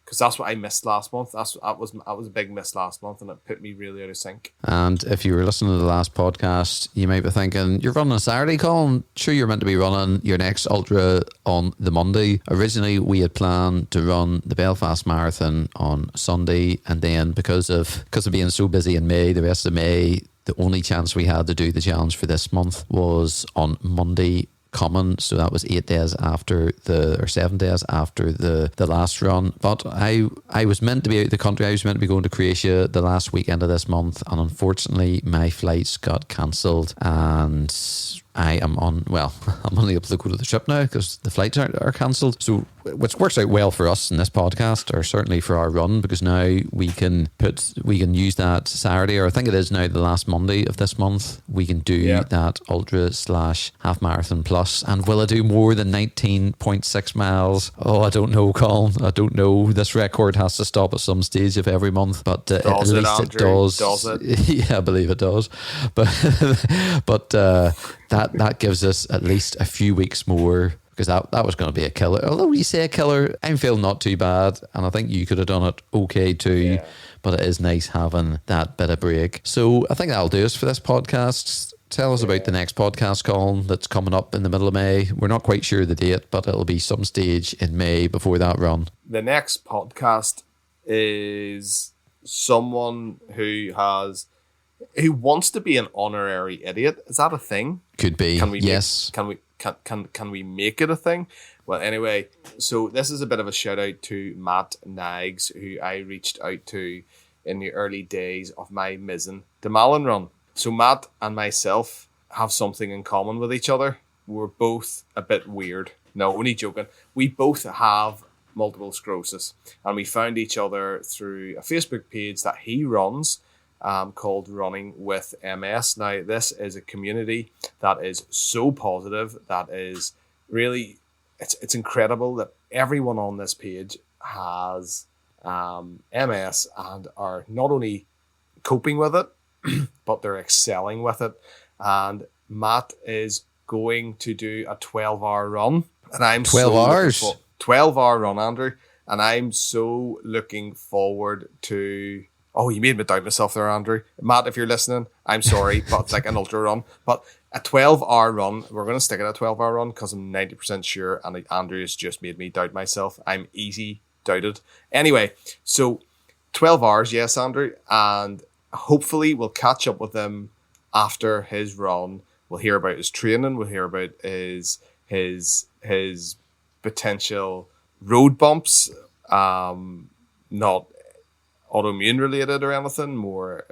because that's what I missed last month. That was a big miss last month, and it put me really out of sync. And if you were listening to the last podcast, you might be thinking, you're running a Saturday, Colin? Sure, you're meant to be running your next ultra on the Monday. Originally, we had planned to run the Belfast Marathon on Sunday, and then because of being so busy in May, the rest of May, the only chance we had to do the challenge for this month was on Monday coming, so that was 7 days after the last run. But I was meant to be out of the country. I was meant to be going to Croatia the last weekend of this month, and unfortunately my flights got cancelled, and I'm only able to go to the trip now because the flights are cancelled. So which works out well for us in this podcast, or certainly for our run, because now we can use that Saturday, or I think it is now the last Monday of this month, we can do that ultra / half marathon plus. And will I do more than 19.6 miles? Oh, I don't know, Colin. I don't know. This record has to stop at some stage of every month, but at least it does. Does it? Yeah, I believe it does. But that gives us at least a few weeks more, because that was going to be a killer. Although we say a killer, I'm feeling not too bad, and I think you could have done it okay too. Yeah. But it is nice having that bit of break. So I think that'll do us for this podcast. Tell us about the next podcast, Colin, that's coming up in the middle of May. We're not quite sure the date, but it'll be some stage in May before that run. The next podcast is someone who wants to be an honorary idiot. Is that a thing? Could be. Yes. Can we make it a thing? Well, anyway, so this is a bit of a shout out to Matt Nags, who I reached out to in the early days of my Mizzen to Malin run. So Matt and myself have something in common with each other. We're both a bit weird. No, only joking. We both have multiple sclerosis, and we found each other through a Facebook page that he runs, called Running with MS. Now, this is a community that is so positive, that is really, it's incredible that everyone on this page has MS and are not only coping with it, but they're excelling with it. And Matt is going to do a 12-hour run. And I'm 12 hours? 12-hour run, Andrew. And I'm so looking forward to... Oh, you made me doubt myself there, Andrew. Matt, if you're listening, I'm sorry, but it's like an ultra run. But a 12-hour run, we're going to stick at a 12-hour run because I'm 90% sure, and Andrew has just made me doubt myself. I'm easy doubted. Anyway, so 12 hours, yes, Andrew, and hopefully we'll catch up with him after his run. We'll hear about his training. We'll hear about his potential road bumps, not autoimmune related or anything, more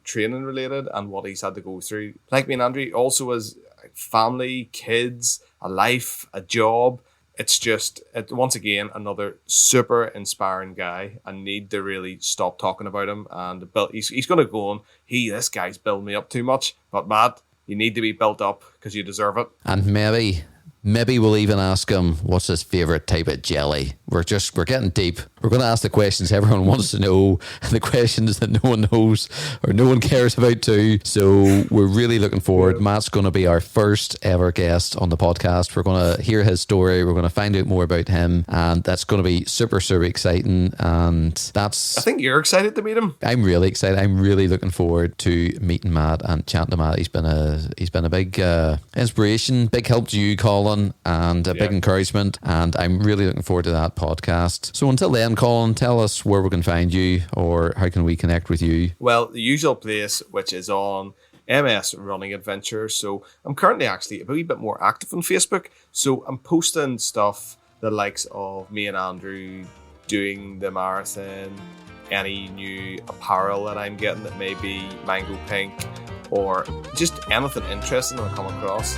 training related, and what he's had to go through. Like me and Andrew, also has family, kids, a life, a job. It's just, once again, another super inspiring guy. I need to really stop talking about him. And he's going to go on, this guy's building me up too much. But Matt, you need to be built up because you deserve it. And maybe Maybe we'll even ask him what's his favourite type of jelly. We're getting deep. We're going to ask the questions everyone wants to know, and the questions that no one knows or no one cares about too. So we're really looking forward. Matt's going to be our first ever guest on the podcast. We're going to hear his story. We're going to find out more about him, and that's going to be super, super exciting. And that's... I think you're excited to meet him. I'm really excited. I'm really looking forward to meeting Matt and chatting to Matt. He's been a big inspiration, big help to you, Colin, and a big encouragement. And I'm really looking forward to that podcast. So until then, Colin, tell us where we can find you, or how can we connect with you? Well, the usual place, which is on MS Running Adventure. So I'm currently actually a wee bit more active on Facebook. So I'm posting stuff the likes of me and Andrew doing the marathon, any new apparel that I'm getting that may be mango pink, or just anything interesting that I come across.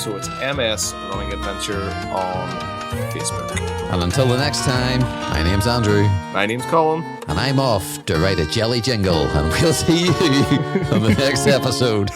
So it's MS Running Adventure on Facebook. And until the next time, my name's Andrew. My name's Colin. And I'm off to write a jelly jingle, and we'll see you on the next episode.